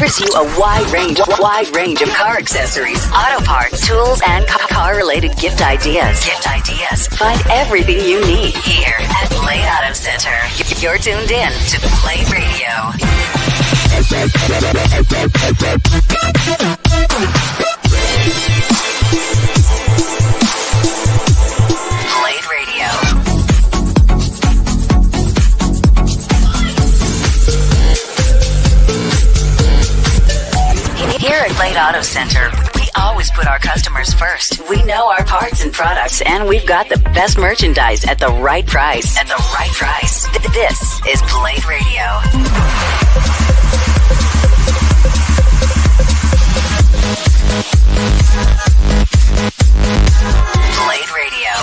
offers you a wide range of car accessories, auto parts, tools, and car-related gift ideas. Find everything you need here at Blade Auto Center. You're tuned in to Blade Radio. Blade Radio. Here at Blade Auto Center, we always put our customers first. We know our parts and products, and we've got the best merchandise at the right price. This is Blade Radio. Blade Radio.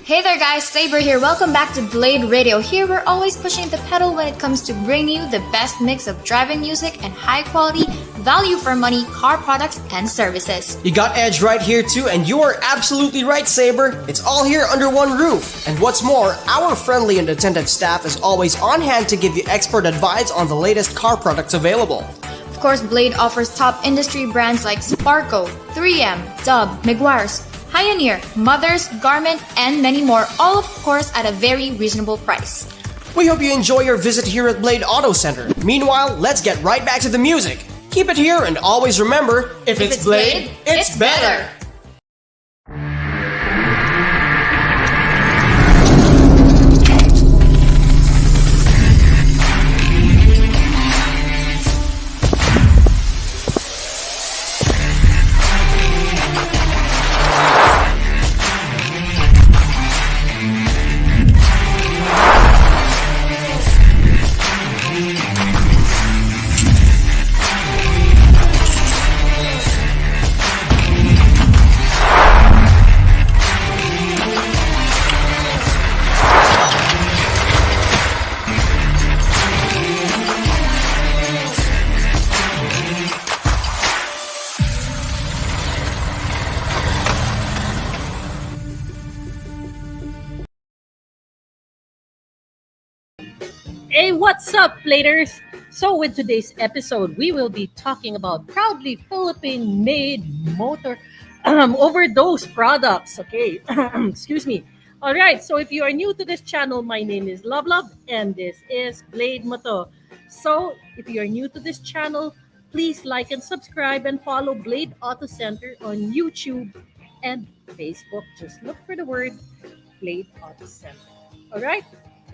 Hey there guys, Saber here. Welcome back to Blade Radio. Here we're always pushing the pedal when it comes to bring you the best mix of driving music and high quality, value for money car products and services. You got Edge right here too, and you are absolutely right, Saber. It's all here under one roof. And what's more, our friendly and attentive staff is always on hand to give you expert advice on the latest car products available. Of course, Blade offers top industry brands like Sparco, 3M, Dub, Meguiar's, Pioneer, Mothers, Garment, and many more, all of course at a very reasonable price. We hope you enjoy your visit here at Blade Auto Center. Meanwhile, let's get right back to the music. Keep it here and always remember, if it's Blade, it's better. Hey, what's up, Bladers? So with today's episode, we will be talking about proudly Philippine-made OverDose products. Okay, excuse me. All right, so if you are new to this channel, my name is Love, and this is Blade Moto. So if you are new to this channel, please like and subscribe and follow Blade Auto Center on YouTube and Facebook. Just look for the word Blade Auto Center. All right?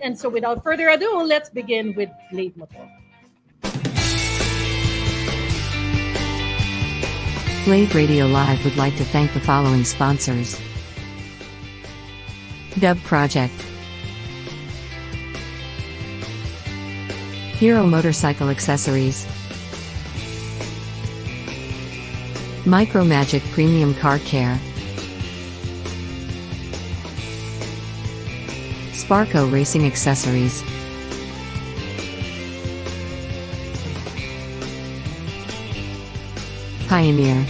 And so without further ado, let's begin with Blade Moto. Blade Radio Live would like to thank the following sponsors. Dub Project, Hero Motorcycle Accessories, Micro Magic Premium Car Care, Sparco Racing Accessories, Pioneer,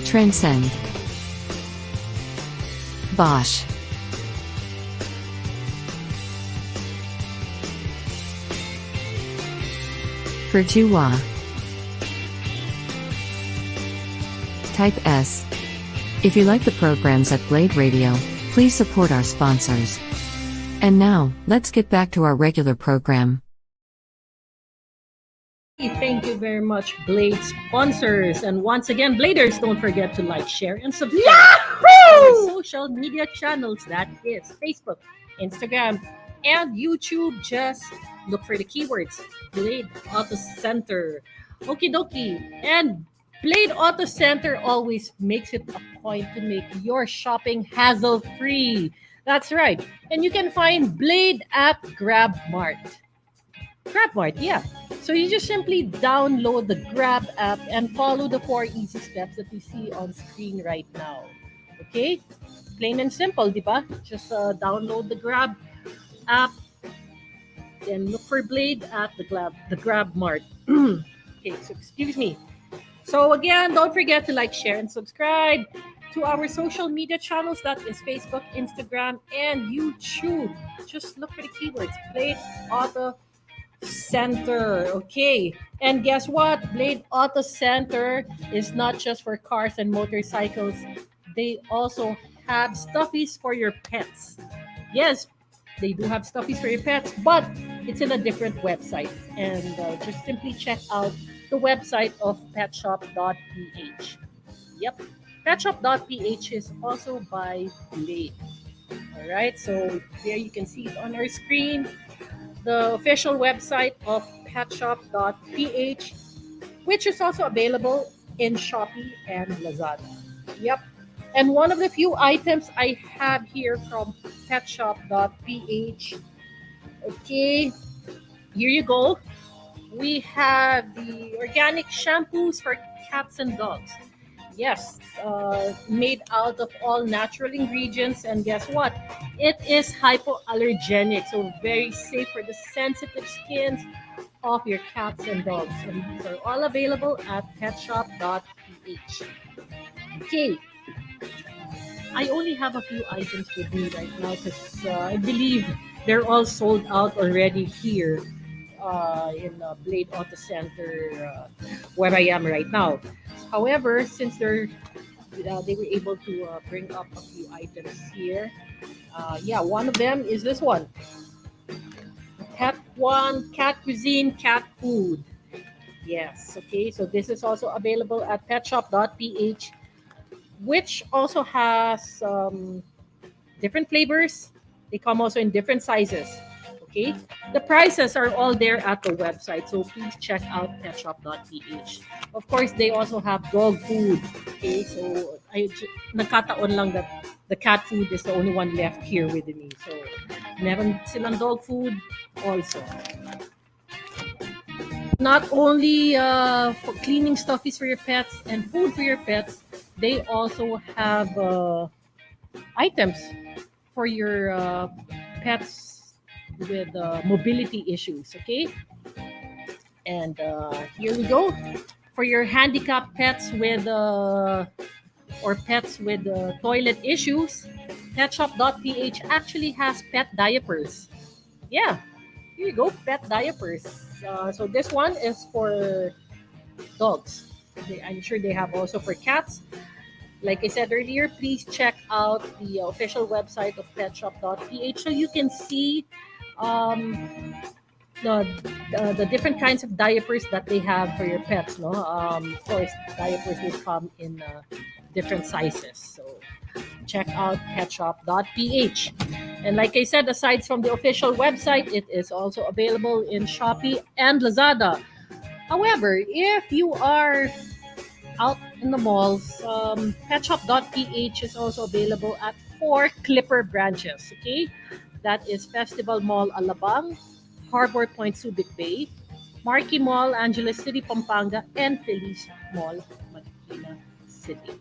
Transcend, Bosch, Virtua, Type S. If you like the programs at Blade Radio, please support our sponsors. And now, let's get back to our regular program. Thank you very much, Blade sponsors. And once again, Bladers, don't forget to like, share, and subscribe to our social media channels. That is Facebook, Instagram, and YouTube. Just look for the keywords Blade Auto Center. Okie dokie. And Blade Auto Center always makes it a point to make your shopping hassle-free. That's right. And you can find Blade at GrabMart. GrabMart, yeah. So you just simply download the Grab app and follow the 4 easy steps that you see on screen right now. Okay? Plain and simple, di ba? Just download the Grab app, then look for Blade at the GrabMart. Okay, so excuse me. So again, don't forget to like, share, and subscribe to our social media channels. That is Facebook, Instagram, and YouTube. Just look for the keywords Blade Auto Center. Okay. And guess what? Blade Auto Center is not just for cars and motorcycles. They also have stuffies for your pets. Yes, they do have stuffies for your pets, but it's in a different website. And just simply check out the website of petshop.ph. Yep. Petshop.ph is also by Blade. All right, so there you can see it on our screen. The official website of petshop.ph, which is also available in Shopee and Lazada. Yep. And one of the few items I have here from petshop.ph. Okay, here you go. We have the organic shampoos for cats and dogs. Yes, made out of all natural ingredients. And guess what? It is hypoallergenic, so very safe for the sensitive skins of your cats and dogs. And these are all available at petshop.ph. Okay, I only have a few items with me right now because I believe they're all sold out already here in Blade Auto Center where I am right now. However, since they were able to bring up a few items here, yeah, one of them is this one. Cat Cuisine Cat Food. Yes, okay, so this is also available at petshop.ph, which also has different flavors. They come also in different sizes. Okay, the prices are all there at the website, so please check out petshop.ph. Of course, they also have dog food. Okay, so nagkataon lang that the cat food is the only one left here with me. So meron silang dog food also. Not only for cleaning stuffies for your pets and food for your pets, they also have items for your pets with mobility issues. Okay, and here we go for your handicapped pets with or pets with toilet issues. Petshop.ph actually has pet diapers. Yeah, here you go, pet diapers. So this one is for dogs. I'm sure they have also for cats. Like I said earlier, please check out the official website of petshop.ph so you can see the different kinds of diapers that they have for your pets. No, of course, diapers will come in different sizes. So check out petshop.ph. And like I said, aside from the official website, it is also available in Shopee and Lazada. However, if you are out in the malls, petshop.ph is also available at 4 Clipper branches. Okay, that is Festival Mall Alabang, Harbor Point Subic Bay, Marquee Mall Angeles City Pampanga, and Feliz Mall Marikina City.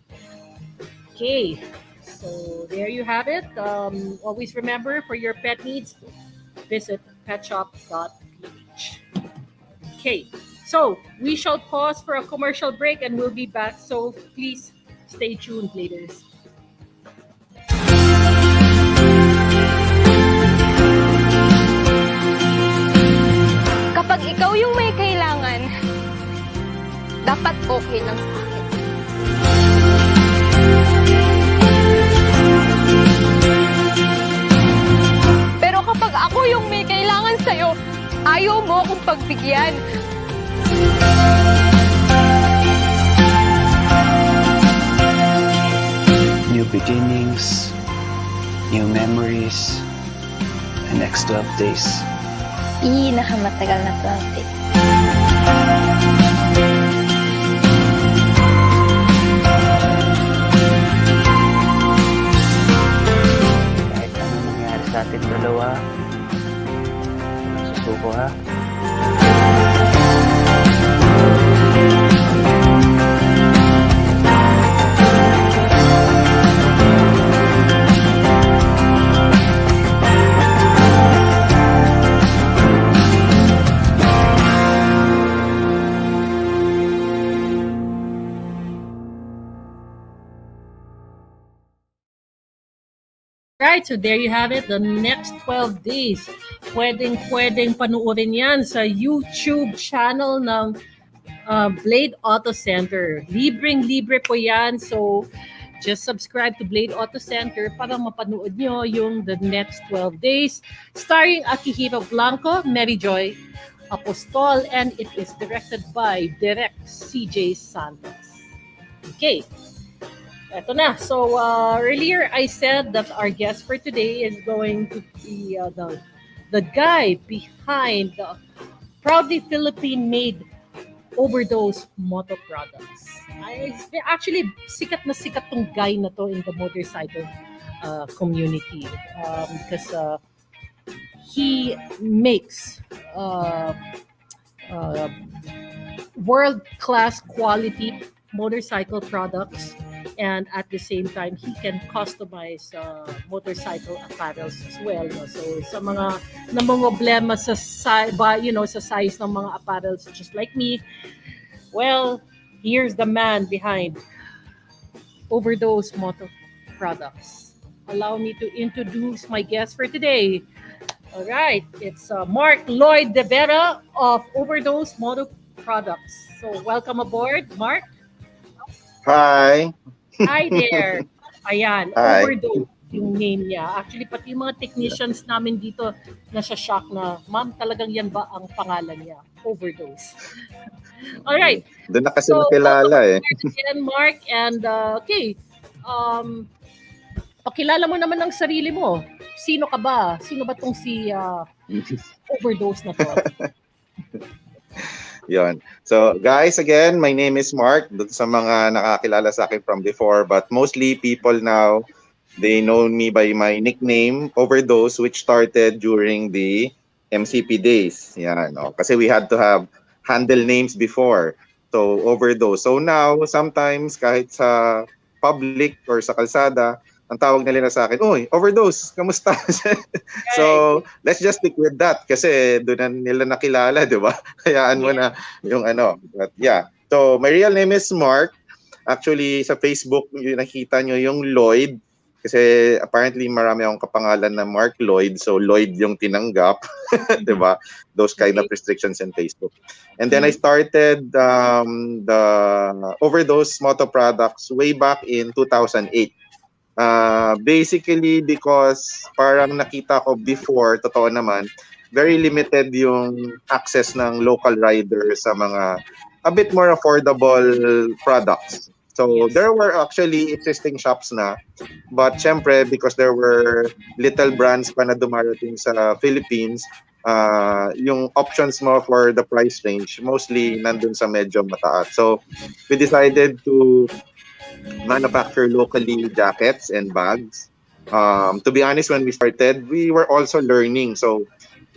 Okay, so there you have it. Always remember, for your pet needs, visit petshop.ph. Okay, so we shall pause for a commercial break and we'll be back. So please stay tuned, ladies. Kapag ikaw yung may kailangan, dapat okay lang sa akin. Pero kapag ako yung may kailangan sa'yo, ayaw mo akong pagbigyan. New beginnings, new memories, and next 12 days. Pinakamatagal na 12 days. Kahit anong mangyari sa ating dalawa, susuko ha. Right, so there you have it. The next 12 days, pwedeng panuorin yan sa YouTube channel ng Blade Auto Center. Libreng-libre po yan. So, just subscribe to Blade Auto Center para mapanood nyo yung the next 12 days. Starring Akihiro Blanco, Mary Joy Apostol, and it is directed by Direct CJ Santos. Okay. Eto na. So, earlier I said that our guest for today is going to be the guy behind the proudly Philippine-made OverDose MotoProducts. Actually, sikat na sikat tong guy na to in the motorcycle community because he makes world-class quality motorcycle products, and at the same time he can customize motorcycle apparels as well, no? So sa mga namomroblema sa sa size ng mga apparels just like me, well, here's the man behind OverDose MotoProducts. Allow me to introduce my guest for today. All right, it's Mark Lloyd De Vera of OverDose MotoProducts. So welcome aboard, Mark. Hi. Hi there. Ayan, Hi. OverDose yung name niya. Actually, pati yung mga technicians namin dito nasa-shock na, ma'am, talagang yan ba ang pangalan niya? OverDose. Alright. Doon na kasi nakilala eh. Again, Mark, and okay. Pakilala mo naman ang sarili mo. Sino ka ba? Sino ba tong si OverDose na to? Yon. So, guys, again, my name is Mark. Doon sa mga nakakilala sa akin from before, but mostly people now, they know me by my nickname, OverDose, which started during the MCP days. Yan, no? Kasi we had to have handle names before. So, OverDose. So now, sometimes kahit sa public or sa kalsada, ang tawag nila sa akin, "Uy, OverDose, kamusta?" So, let's just stick with that kasi doon na nila nakilala, di ba? Hayaan mo na yung ano. But yeah. So, my real name is Mark. Actually, sa Facebook, yung nakita nyo yung Lloyd. Kasi apparently marami akong kapangalan na Mark Lloyd. So, Lloyd yung tinanggap. Di ba? Those kind of restrictions in Facebook. And then I started the OverDose MotoProducts way back in 2008. Basically because parang nakita ko before, totoo naman, very limited yung access ng local riders sa mga a bit more affordable products. So there were actually existing shops na, but syempre because there were little brands pa na dumarating sa Philippines, yung options mo for the price range mostly nandun sa medyo mataas. So we decided to manufacture locally jackets and bags. To be honest, when we started, we were also learning. So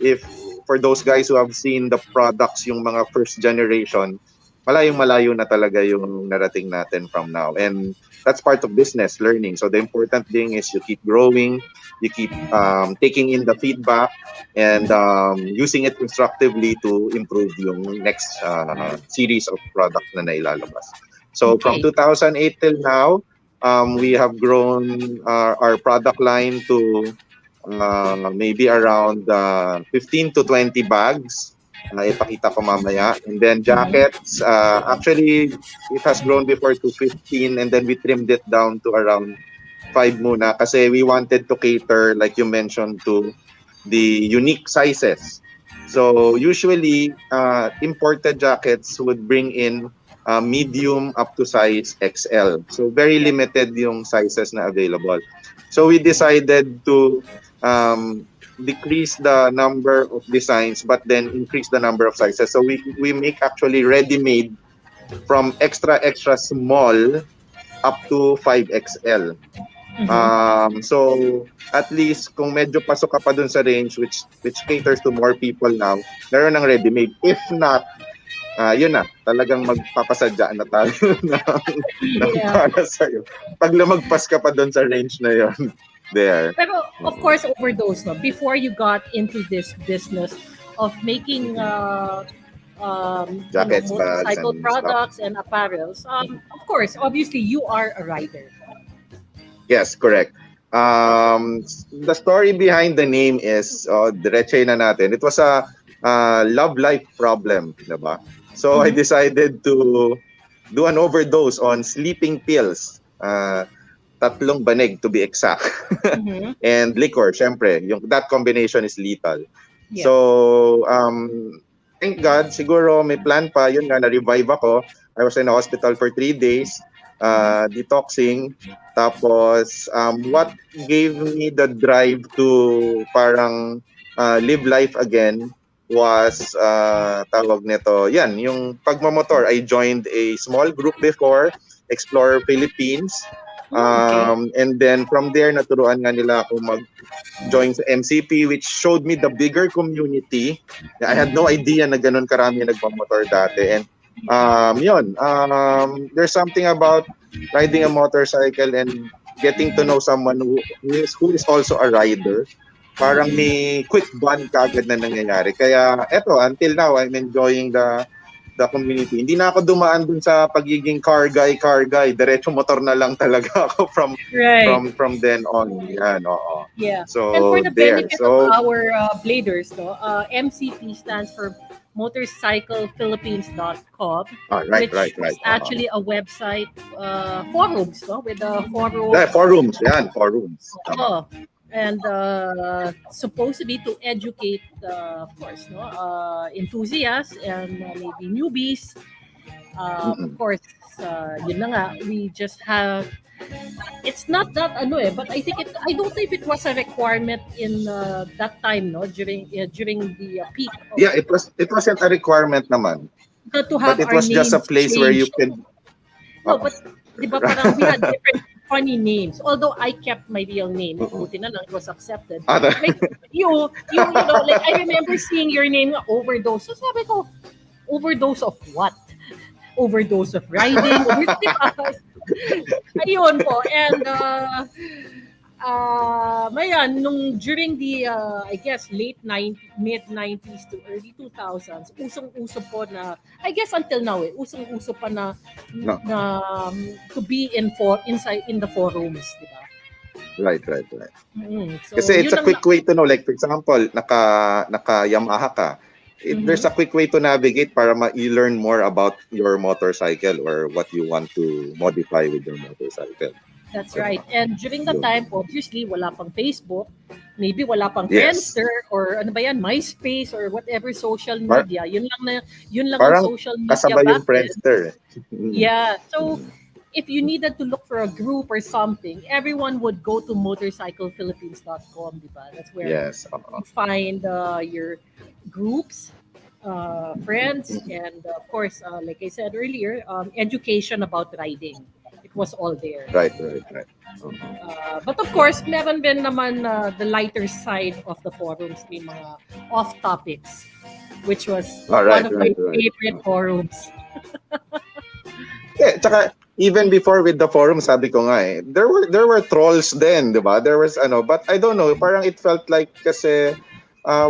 if for those guys who have seen the products, yung mga first generation, malayong-malayo na talaga yung narating natin from now. And that's part of business, learning. So the important thing is you keep growing, you keep taking in the feedback, and using it constructively to improve yung next series of products na nailalabas. So from 2008 till now, we have grown our product line to maybe around 15 to 20 bags. Ipakita ko mamaya. And then jackets, actually, it has grown before to 15 and then we trimmed it down to around 5 muna kasi we wanted to cater, like you mentioned, to the unique sizes. So usually, imported jackets would bring in medium up to size XL. So very limited yung sizes na available. So we decided to decrease the number of designs but then increase the number of sizes. So we make actually ready-made from extra small up to 5XL. So at least kung medyo pasok ka pa dun sa range which caters to more people now, meron ng ready-made. If not, yun na, talagang magpapasadya na tayo ng para sa'yo. Pag lumagpas ka pa doon sa range na yun, there. Pero of course, OverDose, no? Before you got into this business of making jackets, motorcycle and products and apparels, of course, obviously, you are a rider. Yes, correct. The story behind the name is, diretso na natin. It was a love life problem, diba? So I decided to do an overdose on sleeping pills. Tatlong banig to be exact. And liquor, syempre. That combination is lethal. Yeah. So, thank God, siguro may plan pa. Yun nga, na-revive ako. I was in the hospital for 3 days, detoxing. Tapos, what gave me the drive to parang live life again was, tawag nito, yan, yung pagmamotor. I joined a small group before, Explore Philippines. And then from there, naturuan nga nila ako mag-join sa MCP, which showed me the bigger community. I had no idea na ganun karami nagmamotor dati. And there's something about riding a motorcycle and getting to know someone who is also a rider. Parang may quick bond kagad na nangyayari. Kaya eto, until now, I'm enjoying the community. Hindi na ako dumaan dun sa pagiging car guy. Diretso motor na lang talaga ako from then on. Yan, oo. Yeah. So, and for the there. benefit So, of our bladers, no, MCP stands for motorcyclephilippines.com, right. is actually a website, forums, no, with the forum. Forums. Yan, forums. Oh, and supposed to be to educate, of course, no, enthusiasts and maybe newbies. Of course, yun na nga, we just have. It's not that but I think I don't know if it was a requirement in that time, no, during the peak. Yeah, it wasn't a requirement naman. To have but it was just a place where you could. No, but di ba parang we had different funny names. Although I kept my real name, buti na lang it was accepted. Like you know, like I remember seeing your name, Overdose. So sabi ko, overdose of what? Overdose of riding. Ayun po. And during the I guess mid-90s to early 2000s, usong-uso po na, I guess until now usong-uso pa na to be inside in the forums, di ba? Right. So, kasi it's a quick way to know, like for example, naka Yamaha ka. There's a quick way to navigate para ma-learn more about your motorcycle or what you want to modify with your motorcycle. That's right. And during that time, obviously, wala pang Facebook, maybe wala pang Friendster, or ano ba yan, MySpace, or whatever social media. Yun lang ang social media. Kasabay yung Friendster. Yeah. So, if you needed to look for a group or something, everyone would go to motorcyclephilippines.com, diba? That's where you find your groups, friends, and of course, like I said earlier, education about riding. It was all there. Right. But of course, meron din naman the lighter side of the forums, may mga off topics, which was one of my favorite forums. Yeah, tsaka even before with the forum, sabi ko nga there were trolls then, di ba? There was but I don't know, parang it felt like kasi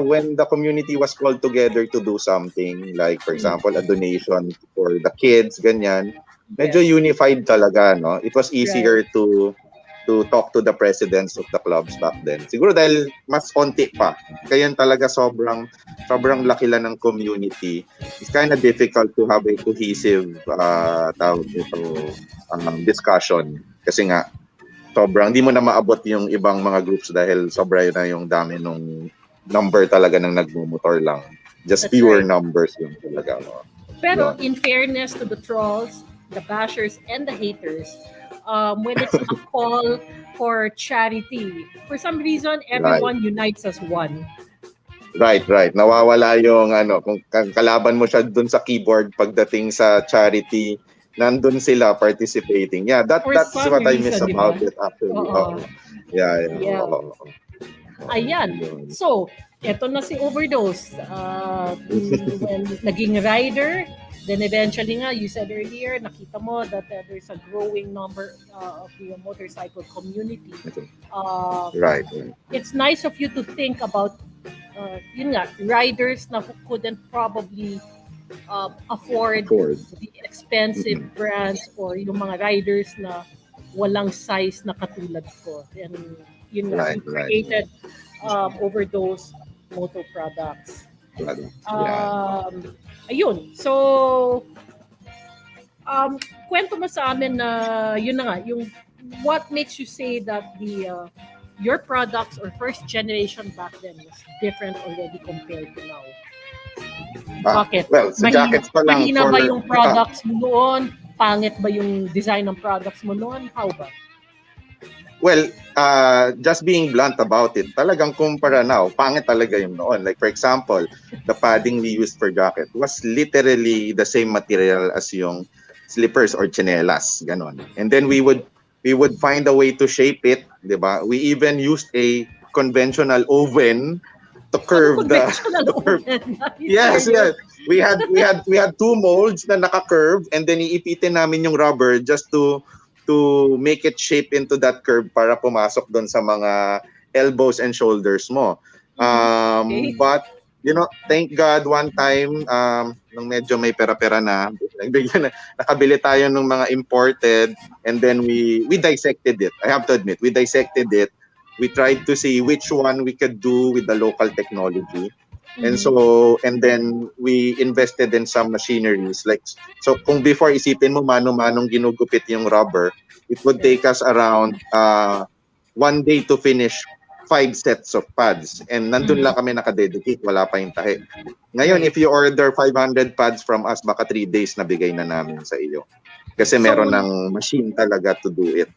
when the community was called together to do something, like for example, a donation for the kids, ganyan, medyo unified talaga, no? It was easier to talk to the presidents of the clubs back then. Siguro dahil mas konti pa. Kaya talaga sobrang laki lang ng community. It's kind of difficult to have a cohesive discussion. Kasi nga, hindi mo na maabot yung ibang mga groups dahil sobra na yung dami nung number talaga ng nagmumotor lang. Just That's pure right. numbers yung talaga. Pero in fairness to the trolls, the bashers, and the haters, when it's a call for charity, for some reason, everyone unites as one. Right. Nawawala yung kung kalaban mo siya dun sa keyboard pagdating sa charity, nandun sila participating. Yeah, that's what I miss about it actually. Yeah. Ayan. So, eto na si Overdose. When naging rider, then eventually nga, you said earlier, nakita mo that there's a growing number of the motorcycle community. Right. It's nice of you to think about riders na who couldn't probably afford the expensive brands, or yung mga riders na walang size na katulad ko. And yun nga, Right, we right. created OverDose MotoProducts. Yeah. Ayun. So, kwento mo sa amin na yun na nga, yung what makes you say that your products or first generation back then was different already compared to now? Bakit? Well, sa jackets pa lang Mahina for... ba yung products mo noon? Pangit ba yung design ng products mo noon? How ba? Well, just being blunt about it, talagang kumpara now, pangit talaga yung noon. Like for example, the padding we used for jacket was literally the same material as yung slippers or chinelas, ganon. And then we would find a way to shape it, di ba? We even used a conventional oven to curve Yes. We had two molds na naka-curve, and then iipitin namin yung rubber just to make it shape into that curve para pumasok doon sa mga elbows and shoulders mo. But thank God one time nung medyo may pera-pera na, nakabili tayo ng mga imported, and then we dissected it. I have to admit, we dissected it. We tried to see which one we could do with the local technology. And then we invested in some machineries. So kung before isipin mo mano-manong ginugupit yung rubber, it would take us around 1 day to finish 5 sets of pads. And nandun lang kami nakadedicate, wala pa yung tahi. Ngayon, if you order 500 pads from us, baka 3 days na bigay na namin sa iyo. Kasi meron ng machine talaga to do it.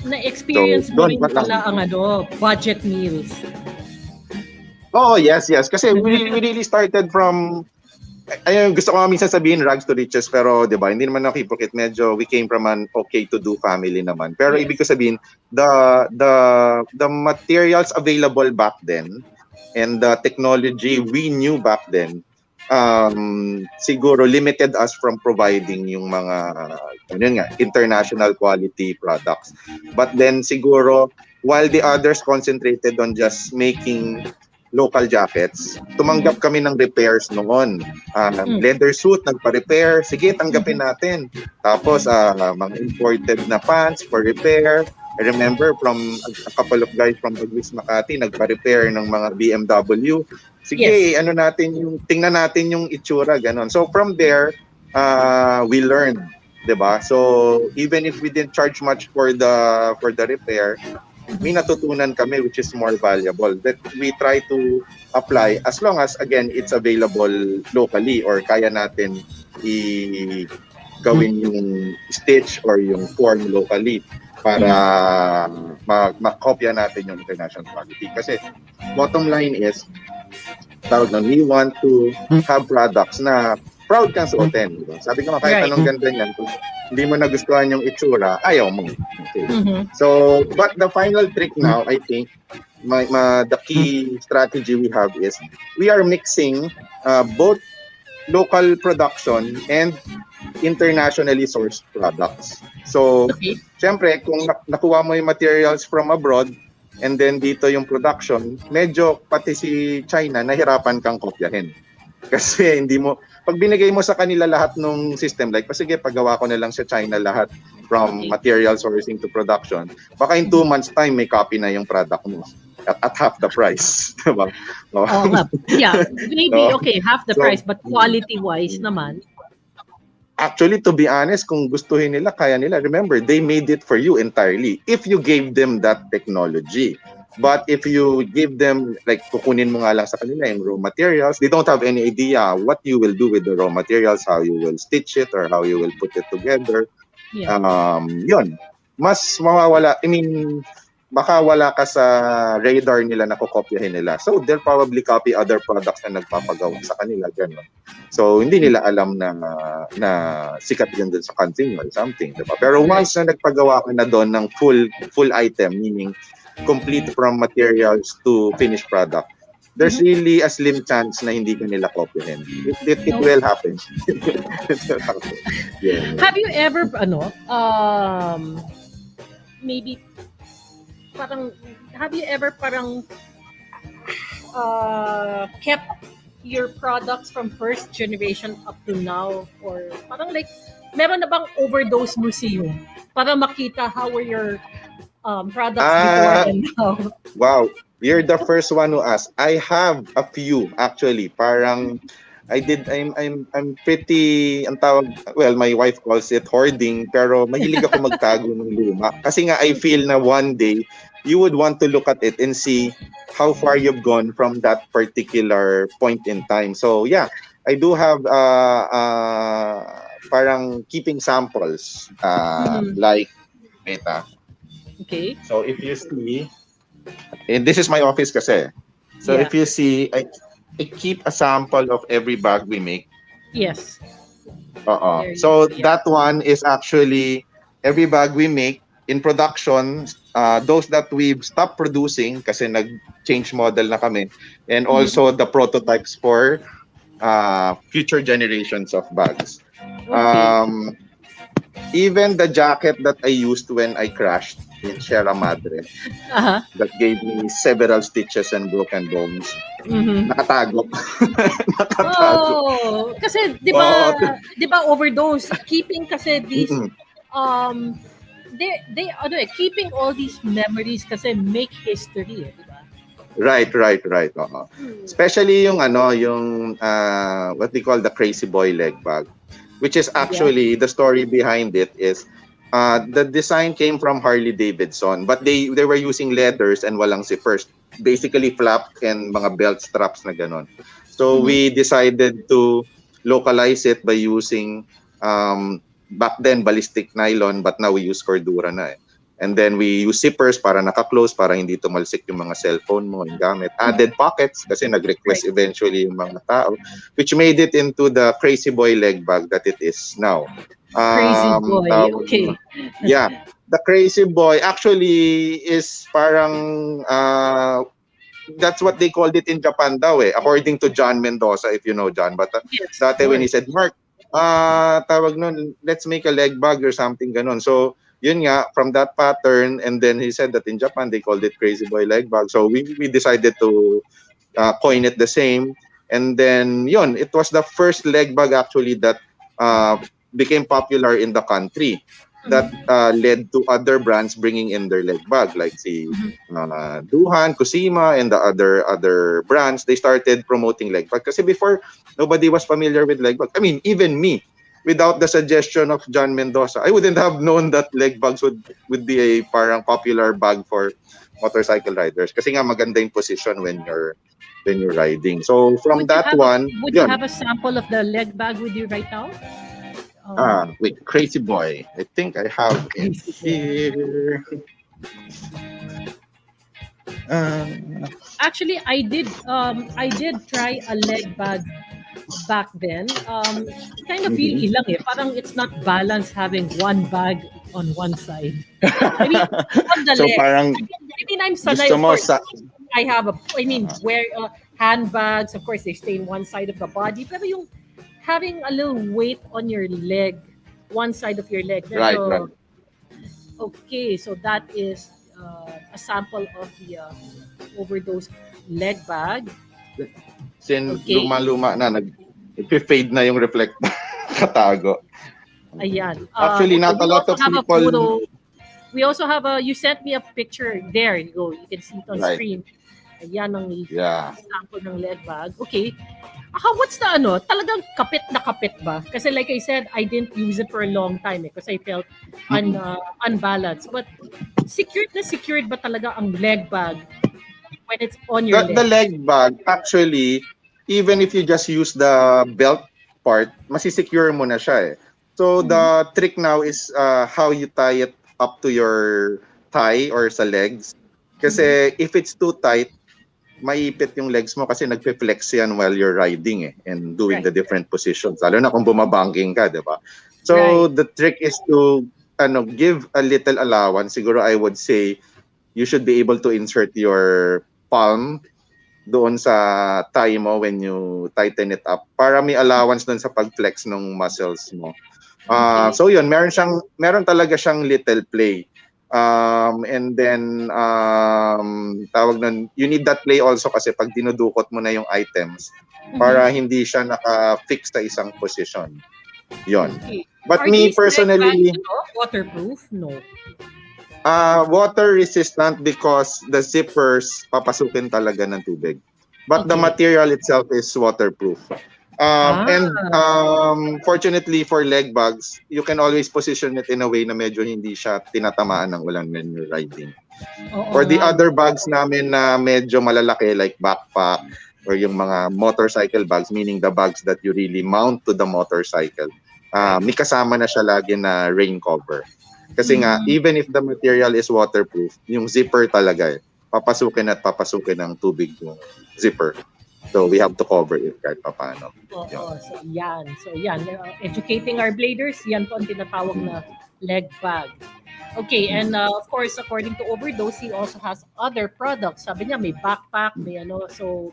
Na-experience mo rin pala ang budget meals. Oh, yes. Kasi we really started from, ayun, gusto ko nga minsan sabihin rags to riches, pero di ba, hindi naman ako hypocrite. Medyo we came from an okay to do family naman. Pero ibig ko sabihin, the materials available back then and the technology we knew back then, siguro limited us from providing yung mga international quality products. But then siguro, while the others concentrated on just making local jackets, tumanggap kami ng repairs noon. Leather suit, nagpa-repair, sige, tanggapin natin. Tapos, mga imported na pants for repair. I remember from a couple of guys from Bagwis Makati, nagpa-repair ng mga BMW. Sige, tingnan natin yung itsura, ganon. So from there, we learned, diba? So even if we didn't charge much for the repair, may natutunan kami which is more valuable that we try to apply as long as, again, it's available locally or kaya natin gawin yung stitch or yung form locally para makopya natin yung international quality. Kasi bottom line is, we want to have products na proud kang suotin. Sabi ko, kahit anong ganda niyan, kung hindi mo nagustuhan yung itsura, ayaw mo. Okay. So, but the final trick now, I think, the key strategy we have is we are mixing both local production and internationally sourced products. So, syempre, kung nakuha mo yung materials from abroad and then dito yung production, medyo pati si China, nahirapan kang kopyahin. Kasi pag binigay mo sa kanila lahat ng system, like, sige, paggawa ko na lang sa China lahat from material sourcing to production, baka in 2 months time, may copy na yung product mo at half the price. Diba? Yeah, maybe, half the price, but quality-wise naman. Actually, to be honest, kung gustuhin nila, kaya nila. Remember, they made it for you entirely if you gave them that technology. But if you give them, like, kukunin mo nga lang sa kanila yung raw materials, they don't have any idea what you will do with the raw materials, how you will stitch it, or how you will put it together. Yun. Mas mawawala. Baka wala ka sa radar nila na kukopyahin nila. So, they'll probably copy other products na nagpapagawa sa kanila. Ganun. So, hindi nila alam na sikat yun dun sa country or something. Diba? Pero once na nagpagawa ka na doon ng full item, meaning complete from materials to finished product, there's really a slim chance na hindi ka nila kopyahin. It will happen. Yeah. Have you ever, maybe, have you ever kept your products from first generation up to now? Or parang like, meron na bang overdose museum? para makita how were your products before and now. Wow, you're the first one who asked. I have a few actually. Parang I'm pretty ang tawag, well, my wife calls it hoarding, pero mahilig ako magtago ng luma. Kasi nga I feel na one day you would want to look at it and see how far you've gone from that particular point in time. So yeah, I do have parang keeping samples like meta. Okay. So if you see, and this is my office kasi. So Yeah. if you see, I keep a sample of every bag we make. Yes. There So you go. that one is actually every bag we make in production. Those that we've stopped producing kasi nag-change model na kami. And also the prototypes for future generations of bags. Okay. Even the jacket that I used when I crashed in Sierra Madre Uh-huh. that gave me several stitches and broken bones. Mhm. Nakatago. Nakatago. Oh, kasi 'di Oo. ba overdose keeping kasi these Mm-mm. they keeping all these memories kasi make history, 'di ba? Right. Especially yung what they call the crazy boy leg bag, which is actually the story behind it is the design came from Harley Davidson, but they were using leathers and walang zippers, basically flap and mga belt straps na ganon. So we decided to localize it by using back then ballistic nylon, but now we use cordura na eh. And then we use zippers para naka-close, para hindi tumalsik yung mga cellphone mo, yung gamit. Added pockets kasi nag-request eventually yung mga tao, which made it into the crazy boy leg bag that it is now. Crazy boy. Okay. Yeah. The crazy boy actually is parang that's what they called it in Japan daw eh, according to John Mendoza, if you know John. But Yes, dati when he said, Mark, tawag nun, let's make a leg bag or something ganon. So yun nga, from that pattern, and then he said that in Japan they called it crazy boy leg bag. So we decided to coin it the same. And then yun, it was the first leg bag actually that became popular in the country. That led to other brands bringing in their leg bag, like si Duhan, Kusima, and the other brands. They started promoting leg bag kasi before nobody was familiar with leg bag. I mean, even me, without the suggestion of John Mendoza, I wouldn't have known that leg bags would be a parang popular bag for motorcycle riders. Kasi nga maganda yung position when you're riding. So from Would you have a sample of the leg bag with you right now? Wait, crazy boy. I think I have it here. Actually, I did try a leg bag back then. Kind of feel ilang eh. Parang it's not balanced having one bag on one side. I mean, on the So leg. parang I'm sanay. gusto mo I have wear handbags. Of course, they stay in one side of the body. Pero yung having a little weight on your leg, one side of your leg. Right. Okay, so that is a sample of the overdose leg bag. Since Okay. luma-luma na, nag-fade na yung reflector. Katago. Ayan. Actually, not a lot of people. We also have you sent me a picture. There you go. You can see it on Right. screen. Ayan ang Yeah. sample ng leg bag. Okay. What's the talagang kapit na kapit ba? Kasi like I said, I didn't use it for a long time because I felt unbalanced. But secured ba talaga ang leg bag when it's on your The leg bag, actually, even if you just use the belt part, masisecure mo na siya eh. So the trick now is how you tie it up to your thigh or sa legs. Kasi if it's too tight, maipit yung legs mo kasi nagpe-flex yan while you're riding eh, and doing the different positions. Lalo na kung bumabangking ka, di ba? So the trick is to give a little allowance. Siguro I would say you should be able to insert your palm doon sa thigh mo when you tighten it up para may allowance doon sa pag-flex ng muscles mo. So yun, meron talaga siyang little play. And then tawag nun, you need that play also kasi pag dinudukot mo na yung items para hindi siya naka-fix sa isang position. Yon. Okay. But Are me these leg personally, bags, waterproof? No. water resistant because the zippers papasukin talaga ng tubig. But the Okay. material itself is waterproof. And fortunately for leg bags, you can always position it in a way na medyo hindi siya tinatamaan ng ulan when you're riding. Oo For the nga. other bags namin na medyo malalaki like backpack or yung mga motorcycle bags, meaning the bags that you really mount to the motorcycle, may kasama na siya lagi na rain cover. Kasi nga, even if the material is waterproof, yung zipper talaga papasukin at papasukin ng tubig yung zipper. So we have to cover it kahit paano. Oo, so yan. So yan, educating our bladers, yan po ang tinatawag na leg bag. Okay, and of course, according to OverDose, he also has other products. Sabi niya, may backpack, may ano. So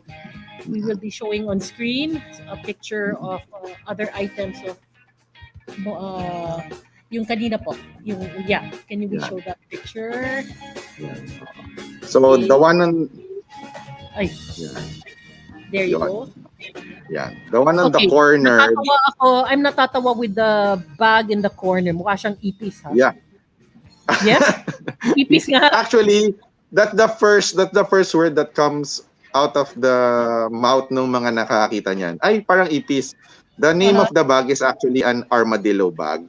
we will be showing on screen a picture of other items of yung kanina po. Yung, can you show that picture? So Okay. the one on... Ay, there you go. Yeah. The one on the corner. Natatawa ako. I'm natatawa with the bag in the corner. Mukha siyang ipis, ha? Yeah. Yes? Ipis nga. Actually, that's the first word that comes out of the mouth ng mga nakakita niyan. Ay, parang ipis. The name of the bag is actually an armadillo bag.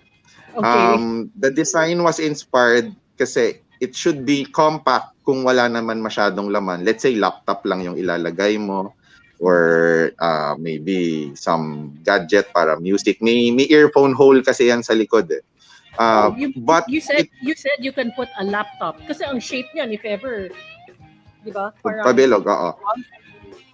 Okay. The design was inspired kasi it should be compact kung wala naman masyadong laman. Let's say laptop lang yung ilalagay mo or maybe some gadget para music. May earphone hole kasi yan sa likod eh. But you said you can put a laptop kasi ang shape niyan if ever, di ba? Pabilog, oo.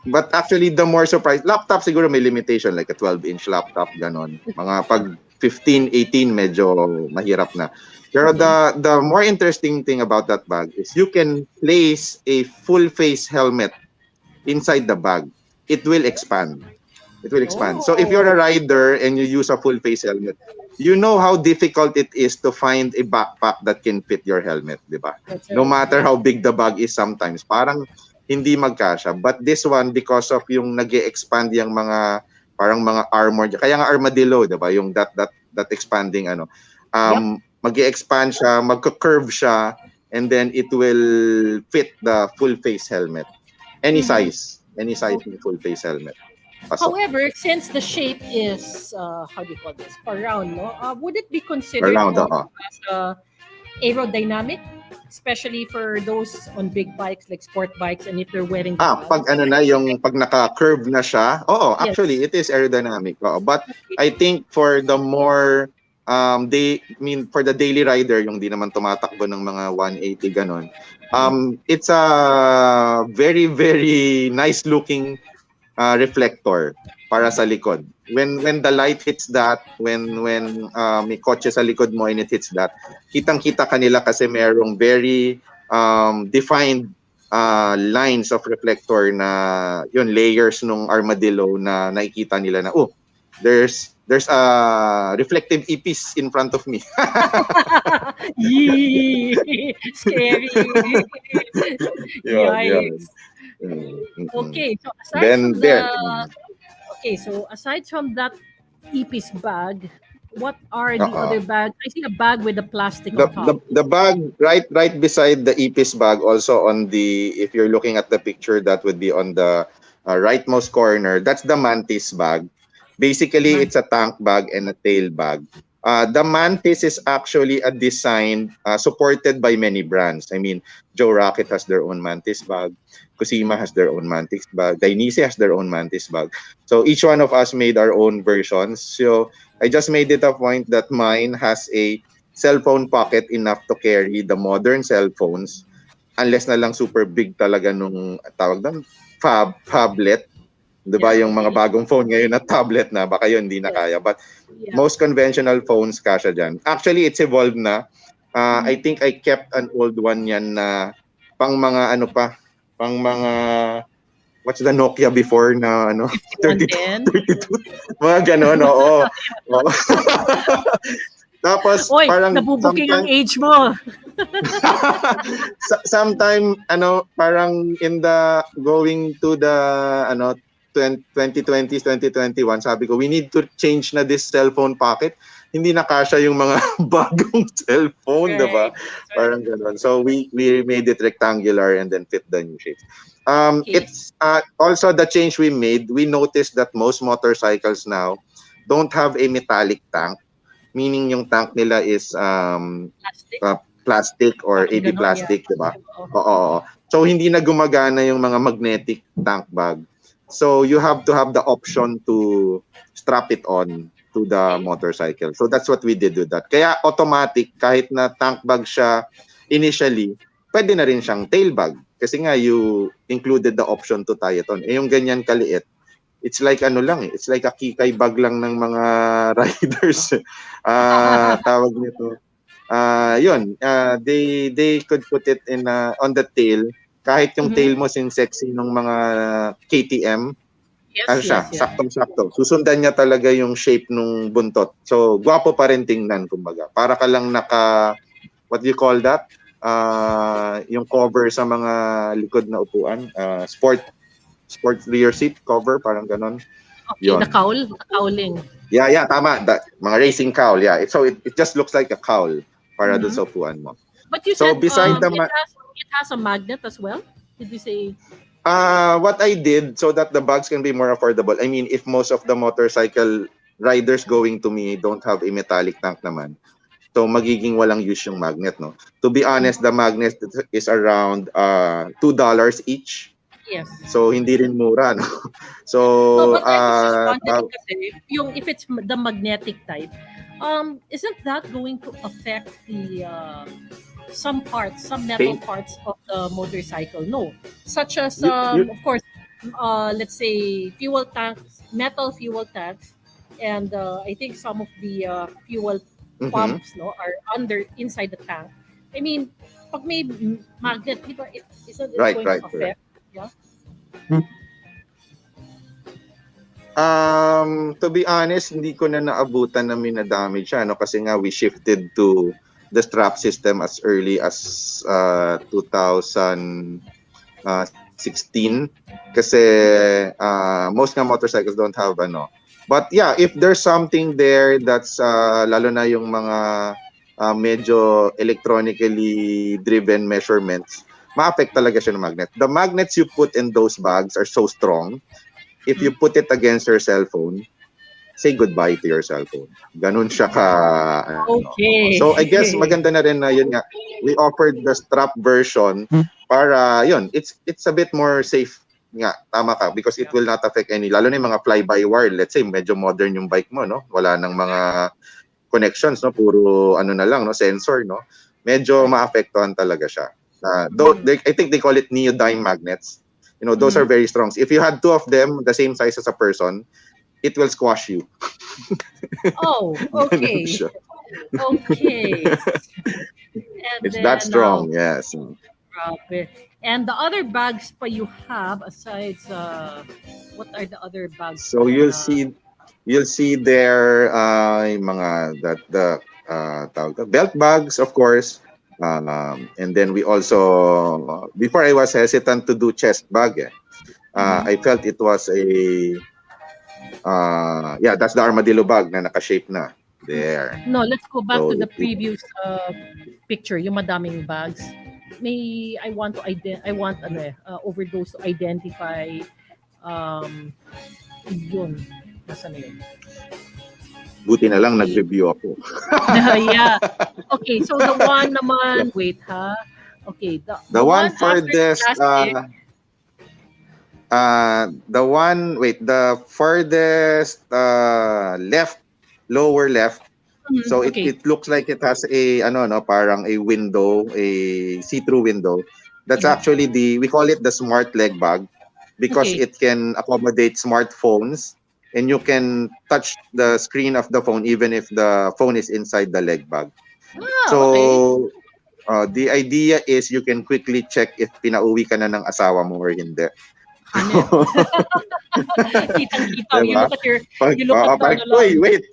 But actually, the more surprised, laptop siguro may limitation like a 12-inch laptop, ganon. Mga pag 15, 18, medyo mahirap na. Pero the more interesting thing about that bag is you can place a full face helmet inside the bag. It will expand. It will expand. So if you're a rider and you use a full face helmet, you know how difficult it is to find a backpack that can fit your helmet, di ba? No matter how big the bag is sometimes, parang hindi magkasya. But this one, because of yung nag-expand yung mga, parang mga armor, kaya nga armadillo, di ba? Yung that expanding ano. Mag-expand siya, magka-curve siya, and then it will fit the full face helmet. Any size ng full face helmet. However, since the shape is how do you call this? Round, no? Would it be considered Round, as aerodynamic, especially for those on big bikes like sport bikes, and if they're wearing pag ano na yung pag naka-curve na siya, actually it is aerodynamic. But I think for the more for the daily rider, yung di naman tumatakbo ng mga 180 ganon, it's a very very nice looking reflector para sa likod. When the light hits that, when may kotse sa likod mo and it hits that, kitang-kita kanila kasi merong very defined lines of reflector na yun, layers nung armadillo na nakikita nila na there's a reflective ipis in front of me. Yee! Scary. Yikes. Okay, so aside from that ipis bag, what are the other bags? I see a bag with a plastic on top. The bag right beside the ipis bag, also on the, if you're looking at the picture, that would be on the rightmost corner. That's the mantis bag. Basically, it's a tank bag and a tail bag. The mantis is actually a design supported by many brands. I mean, Joe Rocket has their own mantis bag. Cosima has their own mantis bag. Dainese has their own mantis bag. So each one of us made our own versions. So I just made it a point that mine has a cell phone pocket enough to carry the modern cell phones. Unless na lang super big talaga nung tawag doon, phablet. Diba yung mga bagong phone ngayon na tablet na, baka yun hindi na kaya. But most conventional phones kasha dyan. Actually, it's evolved na. I think I kept an old one yan na pang mga pang mga, what's the Nokia before na 32, mga ganon, oo. Tapos parang nabubuking ang age mo. Sometime parang in the going to the 2020, 2021, sabi ko, we need to change na this cellphone pocket. Hindi na kasya yung mga bagong cellphone, diba? Parang ganun. So we made it rectangular and then fit the new shapes. It's also the change we made. We noticed that most motorcycles now don't have a metallic tank, meaning yung tank nila is plastic or AD plastic, diba? Oo. So hindi na gumagana yung mga magnetic tank bag. So you have to have the option to strap it on to the motorcycle. So that's what we did with that. Kaya automatic, kahit na tank bag siya initially, pwede na rin siyang tail bag. Kasi nga you included the option to tie it on. Eh yung ganyan kaliit, it's like ano lang eh. It's like a kikay bag lang ng mga riders. Tawag nito. They could put it in on the tail. Kahit yung tail mo sin sexy ng mga KTM, saktong-sakto. Susundan niya talaga yung shape ng buntot. So, gwapo pa rin tingnan, kumbaga. Para ka lang what do you call that? Yung cover sa mga likod na upuan. Sport rear seat cover, parang ganon. Okay, the cowling. Yeah, tama. Mga racing cowl, yeah. So, it just looks like a cowl para doon sa upuan mo. But you said it has a magnet as well? Did you say? What I did so that the bags can be more affordable. I mean, if most of the motorcycle riders going to me don't have a metallic tank naman, so magiging walang use yung magnet, no? To be honest, the magnet is around $2 each. Yes. So hindi rin mura, no? So if it's the magnetic type, isn't that going to affect the some metal parts of the motorcycle? No, such as of course, let's say metal fuel tanks, and I think some of the fuel pumps, are inside the tank. I mean, pag may magnet, isn't it going to affect? Yeah. To be honest, hindi ko na naabutan na minadamage siya, no? Kasi nga we shifted to the strap system as early as 2016 kasi most nga motorcycles don't have but yeah, if there's something there that's lalo na yung mga medyo electronically driven measurements, ma-affect talaga siya ng magnet. The magnets you put in those bags are so strong, if you put it against your cell phone, say goodbye to your cell phone. Ganun siya ka. Okay. So I guess maganda na rin na yun nga. We offered the strap version para yun. It's a bit more safe nga. Tama ka because it will not affect any. Lalo na yung mga fly-by-wire. Let's say medyo modern yung bike mo, no? Wala nang mga connections, no? Puro na lang, no? Sensor, no? Medyo maapektuhan talaga siya. I think they call it neodyme magnets. Those are very strong. If you had two of them, the same size as a person, it will squash you. Oh, okay. Okay. It's that strong, yes. And the other bags pa you have aside what are the other bags? So you'll see there mga the belt bags, of course. And then we also before I was hesitant to do chest bag. I felt it was that's the armadillo bag na naka-shape na. There. No, let's go back to the previous picture, yung madaming bags. I want OverDose to identify yun. Nasaan na yun? Buti na lang nag-review ako. Yeah. Okay, so the one naman, wait ha. Okay, the one furthest the furthest left, lower left. So it looks like it has a parang a window, a see-through window. That's actually we call it the smart leg bag because it can accommodate smartphones and you can touch the screen of the phone even if the phone is inside the leg bag. The idea is you can quickly check if pinauwi ka na ng asawa mo or hindi. Kitang-kita. You look at your wait.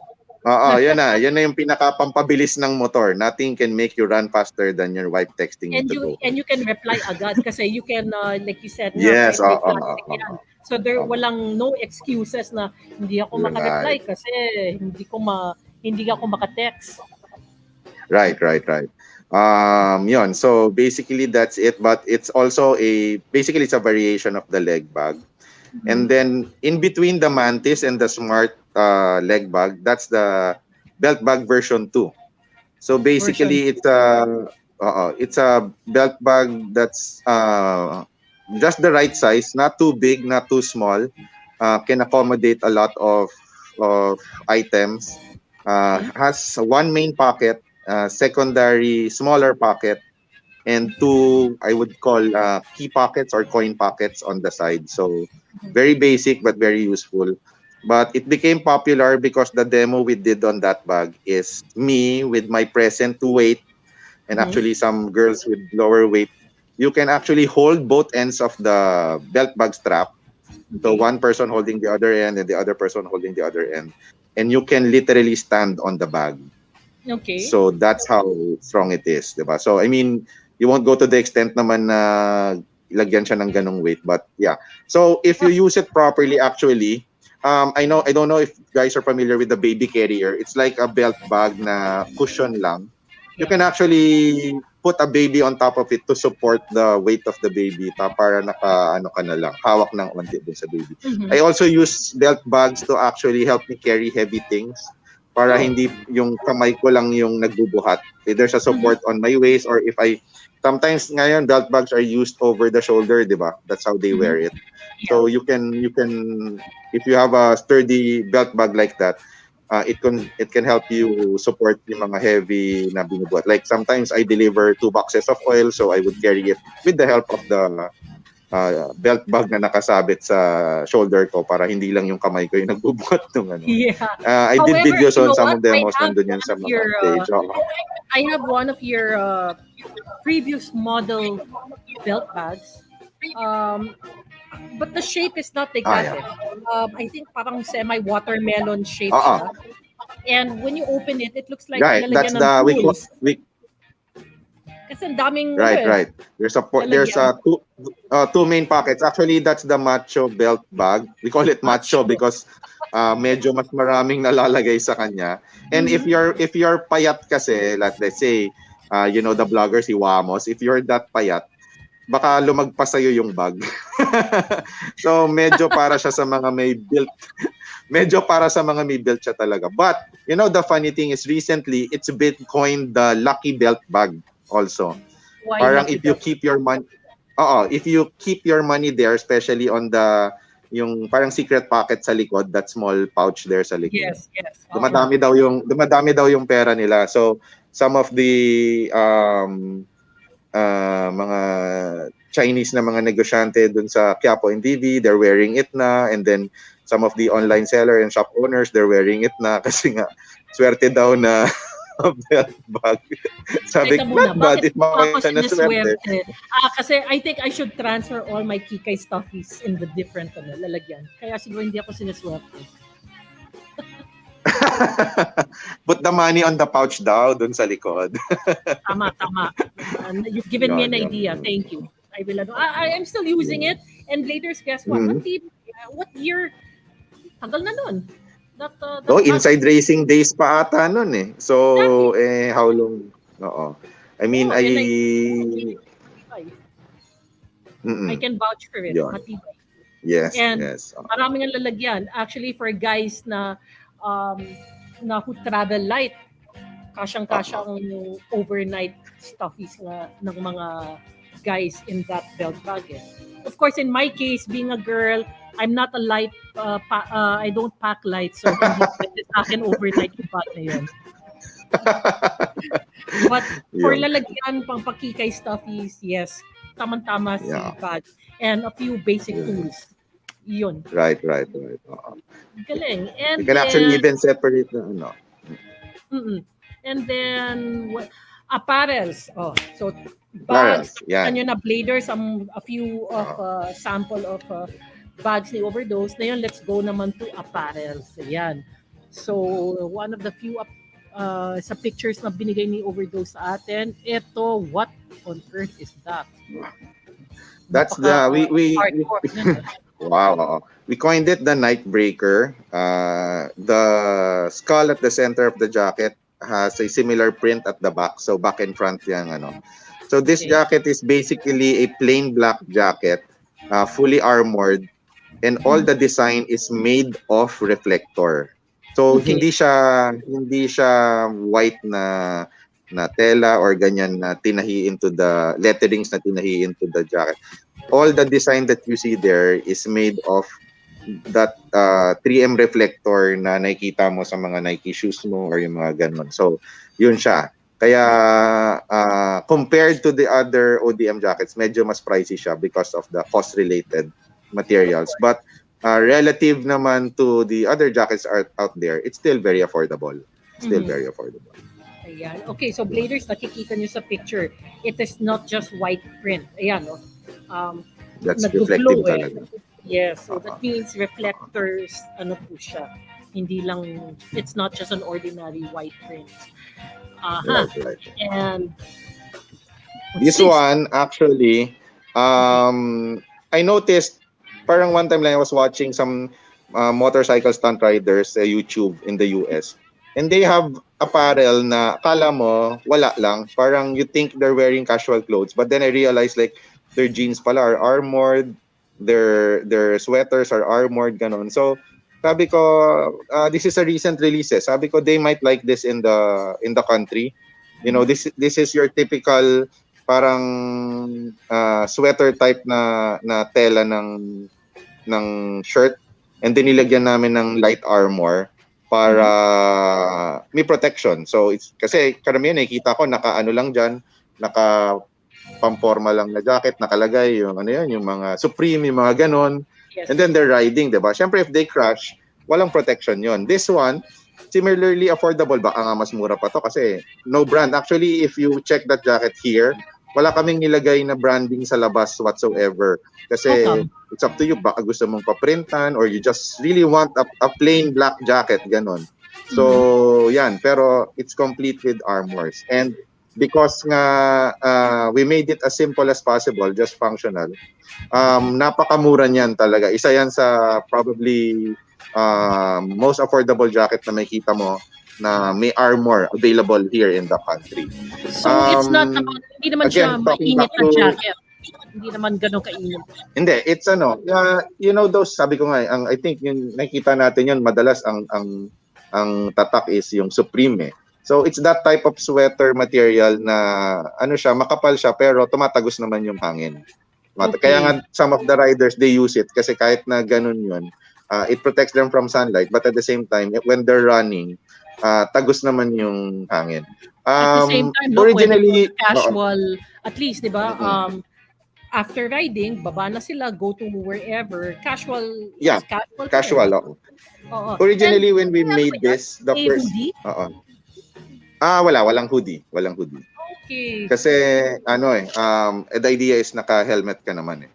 Oo, yun na. Yun na yung pinaka-pampabilis ng motor. Nothing can make you run faster than your wife texting you to go. And you can reply agad kasi you can like you said nga, Yes, right, may oo. plastic yan. So walang no excuses na hindi ako maka-reply Right. kasi hindi ako maka-text. Right. Yun. So basically that's it. But it's also basically it's a variation of the leg bag. And then in between the Mantis and the Smart leg bag, that's the belt bag version 2. So basically it's a belt bag that's just the right size, not too big, not too small. Can accommodate a lot of items. Has one main pocket, secondary smaller pocket, and two I would call key pockets or coin pockets on the side. So very basic but very useful. But it became popular because the demo we did on that bag is me with my present weight and actually some girls with lower weight. You can actually hold both ends of the belt bag strap. So one person holding the other end and the other person holding the other end. And you can literally stand on the bag. Okay. So that's how strong it is, diba? So I mean, you won't go to the extent naman na lagyan siya ng ganong weight, but yeah. So if you use it properly, actually, I don't know if you guys are familiar with the baby carrier. It's like a belt bag na cushion lang. You can actually put a baby on top of it to support the weight of the baby. Para ka na lang, hawak ng onti dun sa baby. I also use belt bags to actually help me carry heavy things. Para hindi yung kamay ko lang yung nagbubuhat. There's a support on my waist, or if sometimes ngayon belt bags are used over the shoulder, di ba? That's how they wear it. So you can if you have a sturdy belt bag like that, it can help you support yung mga heavy na binubuhat. Like sometimes I deliver 2 boxes of oil, so I would carry it with the help of the belt bag na nakasabit sa shoulder ko para hindi lang yung kamay ko yung nagbubuhat ng ano. Yeah. I did However, videos you on know some what? of demos nandun yan sa mga page. I have one of your previous model belt bags. But the shape is not like that. I think parang semi-watermelon shape siya. And when you open it, it looks like That's lalagyan the ng tools. Kasi ang daming Right. There's two main pockets. Actually, that's the macho belt bag. We call it macho because medyo mas maraming nalalagay sa kanya. And if you're payat kasi, let's say, the vlogger si Wamos, if you're that payat, baka lumagpas sa'yo yung bag. So medyo para siya sa mga may built. Medyo para sa mga may built siya talaga. But the funny thing is recently it's been coined the lucky belt bag also. Why Parang lucky if you belt? keep your money if you keep your money there, especially on yung parang secret pocket sa likod, that small pouch there sa likod. Yes. Dumadami daw yung pera nila. So some of the mga Chinese na mga negosyante dun sa Quiapo and TV, they're wearing it na, and then some of the online seller and shop owners, they're wearing it na kasi nga swerte daw na belt bag. Sabi ko, not bad if makita na swerte. Kasi I think I should transfer all my Kikay stuffies in the different lalagyan. Kaya siguro hindi ako sineswerte. Put the money on the pouch daw dun sa likod. Tama. You've given me an idea. Thank you. I will. I am still using it. And later, guess what? What year? Tagal na nun. Inside racing days pa ata nun eh. So, how long? Oo. I mean, I can vouch for it. Matibay. Yes, and yes. Maraming ang lalagyan. Actually, for guys na who travel light, kasyang-kasya ang overnight stuffies ng mga guys in that belt bag. Of course, in my case, being a girl, I'm not a light, I don't pack light, so hindi pwede sa akin overnight yung bag na yun. But for lalagyan, pang pakikay stuffies, yes, tamang-tama si bag. And a few basic tools. Yun. Right. Galing. And you can actually even separate na And then apparels. So bags, kanyo na bladers, a few of sample of bags ni OverDose. Ngayon, let's go naman to apparels. Ayan. So, one of the few sa pictures na binigay ni Overdose sa atin, ito, what on earth is that? That's Napaka we hardcore yan. wow. Oo. We coined it the Nightbreaker. The skull at the center of the jacket has a similar print at the back. So back and front yan ano. So this Okay. jacket is basically a plain black jacket, fully armored, and all the design is made of reflector. So Okay. hindi siya white na tela or ganyan na tinahi into the letterings na tinahi into the jacket. All the design that you see there is made of that 3M reflector na nakikita mo sa mga Nike shoes mo or yung mga ganun. So, yun siya. Kaya compared to the other ODM jackets, medyo mas pricey siya because of the cost-related materials. But relative naman to the other jackets out there, it's still very affordable. Still very affordable. Ayan. Okay, so bladers, nakikita nyo sa picture, it is not just white print. Ayan, no? That's Naggo-glow reflective talaga. Yes, so that means reflectors, ano po siya. Hindi lang, it's not just an ordinary white print. Right. And This one, actually, I noticed, parang one time lang I was watching some motorcycle stunt riders sa YouTube in the US. And they have apparel na akala mo, wala lang. Parang you think they're wearing casual clothes. But then I realized like their jeans pala are armored, their sweaters are armored, ganon. So sabi ko, this is a recent release. Sabi ko, they might like this in the country. You know, this is your typical parang sweater type na tela ng shirt, and then nilagyan namin ng light armor para may protection. So it's kasi karamihan nakikita ko naka-ano lang diyan, naka pamporma lang na jacket, nakalagay yung ano yan, yung mga Supreme, yung mga ganon. Yes. And then they're riding, 'di ba? Syempre if they crash, walang protection yon. This one, similarly affordable. Baka nga mas mura pa to kasi no brand. Actually, if you check that jacket here, wala kaming nilagay na branding sa labas whatsoever. Kasi it's up to you. Baka gusto mong paprintan or you just really want a plain black jacket, ganon. So, yan. Pero it's complete with armors. And because nga we made it as simple as possible, just functional, napakamura niyan talaga. Isa yan sa probably most affordable jacket na makita mo na may armor available here in the country. So it's not naman, hindi naman again, siya mainit na jacket. Hindi naman ganun kainit. Hindi, it's you know those, sabi ko nga, I think yung nakikita natin yun, madalas ang tatak is yung Supreme. So it's that type of sweater material na ano siya, makapal siya pero tumatagos naman yung hangin. Okay. Kaya nga some of the riders, they use it kasi kahit na ganun yun, it protects them from sunlight, but at the same time, when they're running, tagos naman yung hangin. At the same time, originally casual, at least, di ba? After riding, baba na sila, go to wherever. Casual. Yeah, casual. Originally, and when we made this, the first... walang hoodie. Okay. Kasi, the idea is naka-helmet ka naman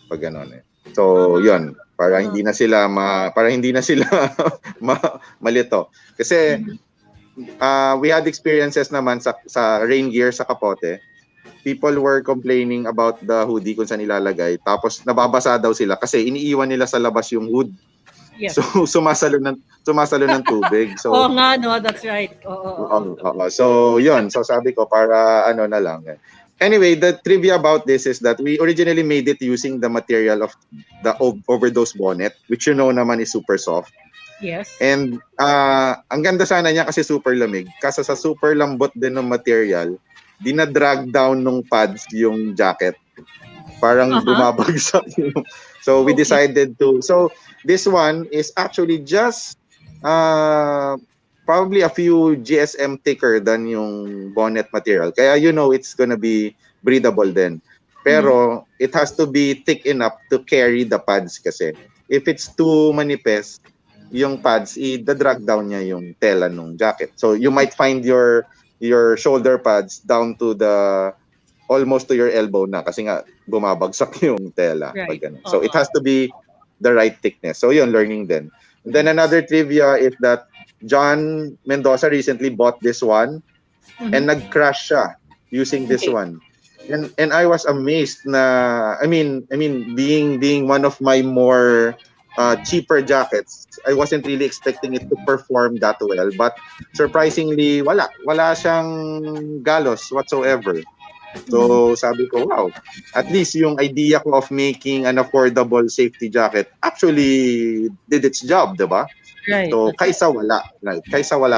pag gano'n So, yun. Para hindi na sila malito. Kasi, we had experiences naman sa rain gear sa Kapote. People were complaining about the hoodie kung saan ilalagay. Tapos nababasa daw sila kasi iniiwan nila sa labas yung hood. Yes. So sumasalo ng tubig. So nga, no, that's right. So yun. So sabi ko para na lang. Anyway, the trivia about this is that we originally made it using the material of the OverDose bonnet, which naman is super soft. Yes. And ang ganda sana niya kasi super lamig. Kasi sa super lambot din ng material, dinadrag down nung pads yung jacket. Parang bumabagsak yung... So we decided to... So this one is actually just probably a few GSM thicker than yung bonnet material. Kaya it's gonna be breathable din. Pero it has to be thick enough to carry the pads kasi. If it's too manipis, yung pads, i-drag down niya yung tela ng jacket. So you might find your shoulder pads down to almost to your elbow na kasi nga bumabagsak yung tela. Right. So it has to be the right thickness. So yun, learning din. And then another trivia is that John Mendoza recently bought this one and nag-crash siya using this one. And I was amazed na I mean being one of my more cheaper jackets, I wasn't really expecting it to perform that well, but surprisingly wala siyang galos whatsoever. So sabi ko, wow, at least yung idea ko of making an affordable safety jacket actually did its job, 'di ba? Right. So kaysa wala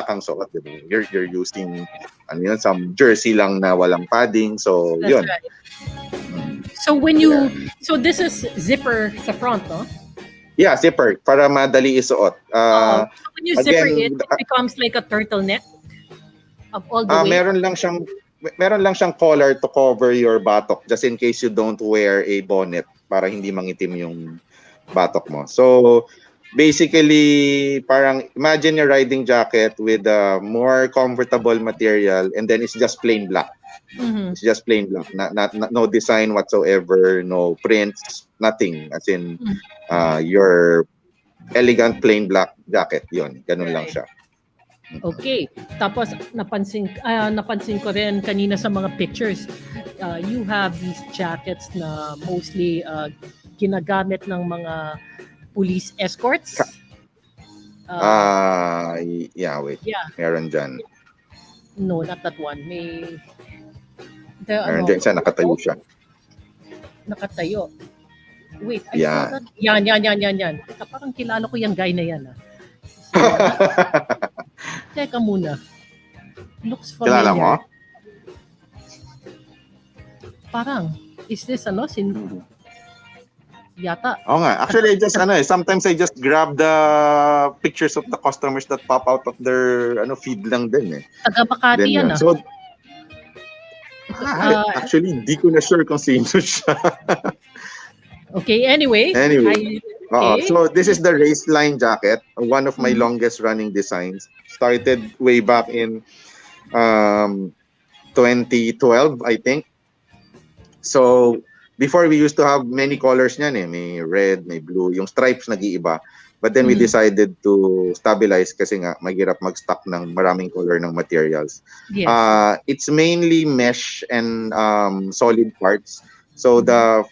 kang suot, 'di ba? You're using some jersey lang na walang padding. So That's yun. right. So when you so this is zipper sa front, no? Yeah, zipper para madali isuot. So when you zipper again, it becomes like a turtleneck of all the way. meron lang siyang collar to cover your batok just in case you don't wear a bonnet para hindi mangitim yung batok mo. So basically parang imagine your riding jacket with a more comfortable material and then it's just plain black. It's just plain black, no design whatsoever, no prints, nothing, as in your elegant plain black jacket. Yun, ganun lang siya. Okay. Tapos napansin ko rin kanina sa mga pictures, you have these jackets na mostly ginagamit ng mga police escorts. Wait. Yeah. Meron dyan. No, not that one. Meron dyan isa, nakatayo siya. Nakatayo. Wait, I saw that. Yan. Teka, parang kilala ko yung guy na yan. Teka muna. Looks familiar. Kilala mo? Parang, is this yata. Oo nga. Actually, sometimes I just grab the pictures of the customers that pop out of their feed lang din eh. Taga Makati yan So, actually, hindi ko na sure kung sino siya. Okay, anyway. So this is the race line jacket, one of my longest running designs. Started way back in 2012, I think. So before we used to have many colors niyan eh, may red, may blue, yung stripes nag-iiba. But then we decided to stabilize kasi nga mahirap mag-stock ng maraming color ng materials. Yes. It's mainly mesh and solid parts. So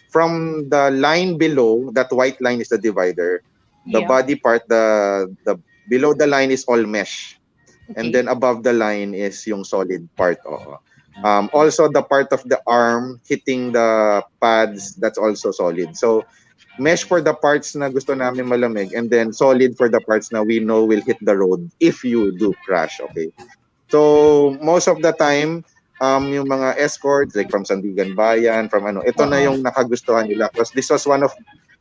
from the line below, that white line is the divider. The body part, the below the line is all mesh. Okay. And then above the line is yung solid part. Also the part of the arm hitting the pads, that's also solid. So mesh for the parts na gusto namin malamig, and then solid for the parts na we know will hit the road if you do crash. Okay. So most of the time, yung mga escorts like from Sandigan Bayan, from ito na yung nakagustuhan nila because this was one of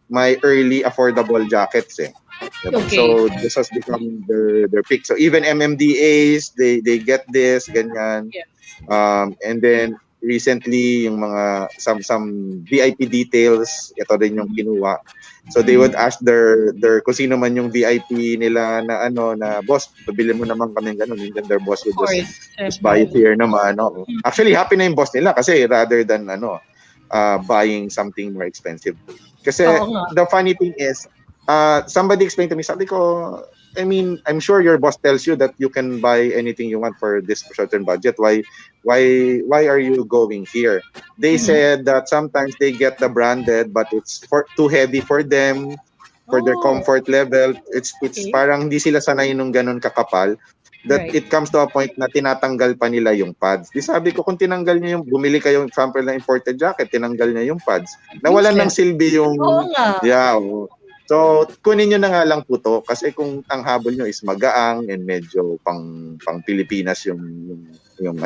my early affordable jackets eh. Okay. So this has become their pick. So even MMDAs, they get this, ganyan. Yes. And then recently yung mga some VIP details, ito din yung kinuha. So they would ask their kung sino man yung VIP nila na na boss, bibili mo naman kami ganun, and then their boss would just buy it here naman. Actually happy na yung boss nila kasi rather than buying something more expensive. Kasi the funny thing is somebody explained to me, sabi ko, I mean, I'm sure your boss tells you that you can buy anything you want for this certain budget. Why are you going here? They said that sometimes they get the branded, but it's too heavy for them, for their comfort level. It's parang hindi sila sanay nung ganun kakapal. That it comes to a point na tinatanggal pa nila yung pads. Di sabi ko, kung tinanggal niyo bumili kayo example ng imported jacket, tinanggal niya yung pads. Nawalan ng silbi yung So, kunin nyo na nga lang po to kasi kung ang habol nyo is magaang and medyo pang Pilipinas yung yung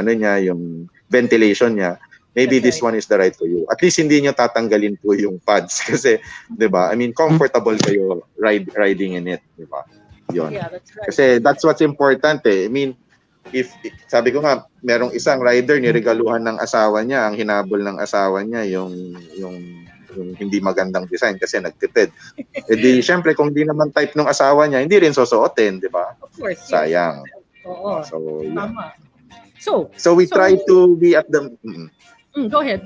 ventilation niya, maybe this one is the right for you. At least hindi nyo tatanggalin po yung pads kasi, 'di ba? I mean, comfortable kayo riding in it, 'di ba? Yun. Yeah, that's right. Kasi that's what's important eh. I mean, if sabi ko nga, merong isang rider niregaluhan ng asawa niya, ang hinabol ng asawa niya yung hindi magandang design kasi nagtipid. Eh di, syempre, kung di naman type ng asawa niya, hindi rin susuotin, di ba? Of course. Sayang. Oo. So, tama. So we try to be at the... Go ahead.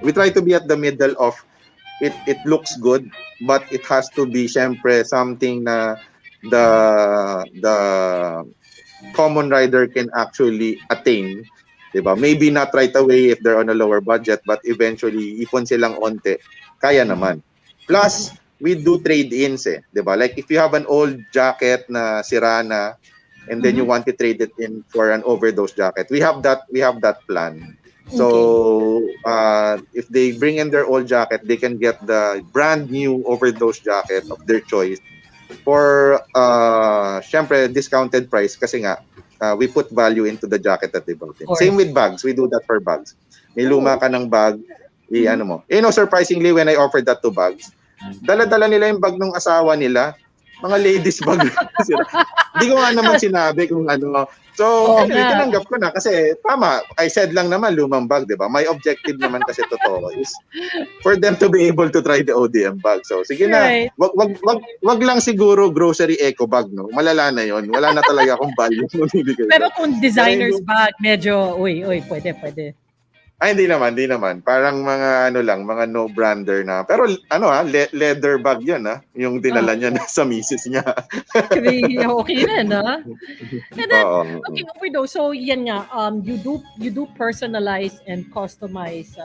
We try to be at the middle of it looks good, but it has to be, syempre, something na the common rider can actually attain, 'di ba? Maybe not right away if they're on a lower budget, but eventually ipon silang onte, kaya naman. Plus, we do trade-ins 'di ba? Like if you have an old jacket na sira na and then you want to trade it in for an overdose jacket, we have that plan. So, if they bring in their old jacket, they can get the brand new overdose jacket of their choice for syempre discounted price kasi nga we put value into the jacket that they bought in. Same with bags, we do that for bags. May luma ka ng bag, ano mo. Surprisingly, when I offered that to bags, dala-dala nila yung bag ng asawa nila, mga ladies bag. Hindi ko nga naman sinabi kung ano. So, anyway, tinanggap ko na kasi tama, I said lang naman lumang bag, 'di ba? My objective naman kasi totoo is for them to be able to try the ODM bag. So, sige na. Wag lang siguro grocery eco bag, no. Malala na 'yon. Wala na talaga akong value mo bibigay. Pero kung designer's bag, medyo pwede. Ay, hindi naman. Parang mga mga no-brander na. Pero leather bag 'yan, yung dinala niya sa misis niya. Okay rin, ha? And then, okay, OverDose. So, yan nga, you do personalize and customize,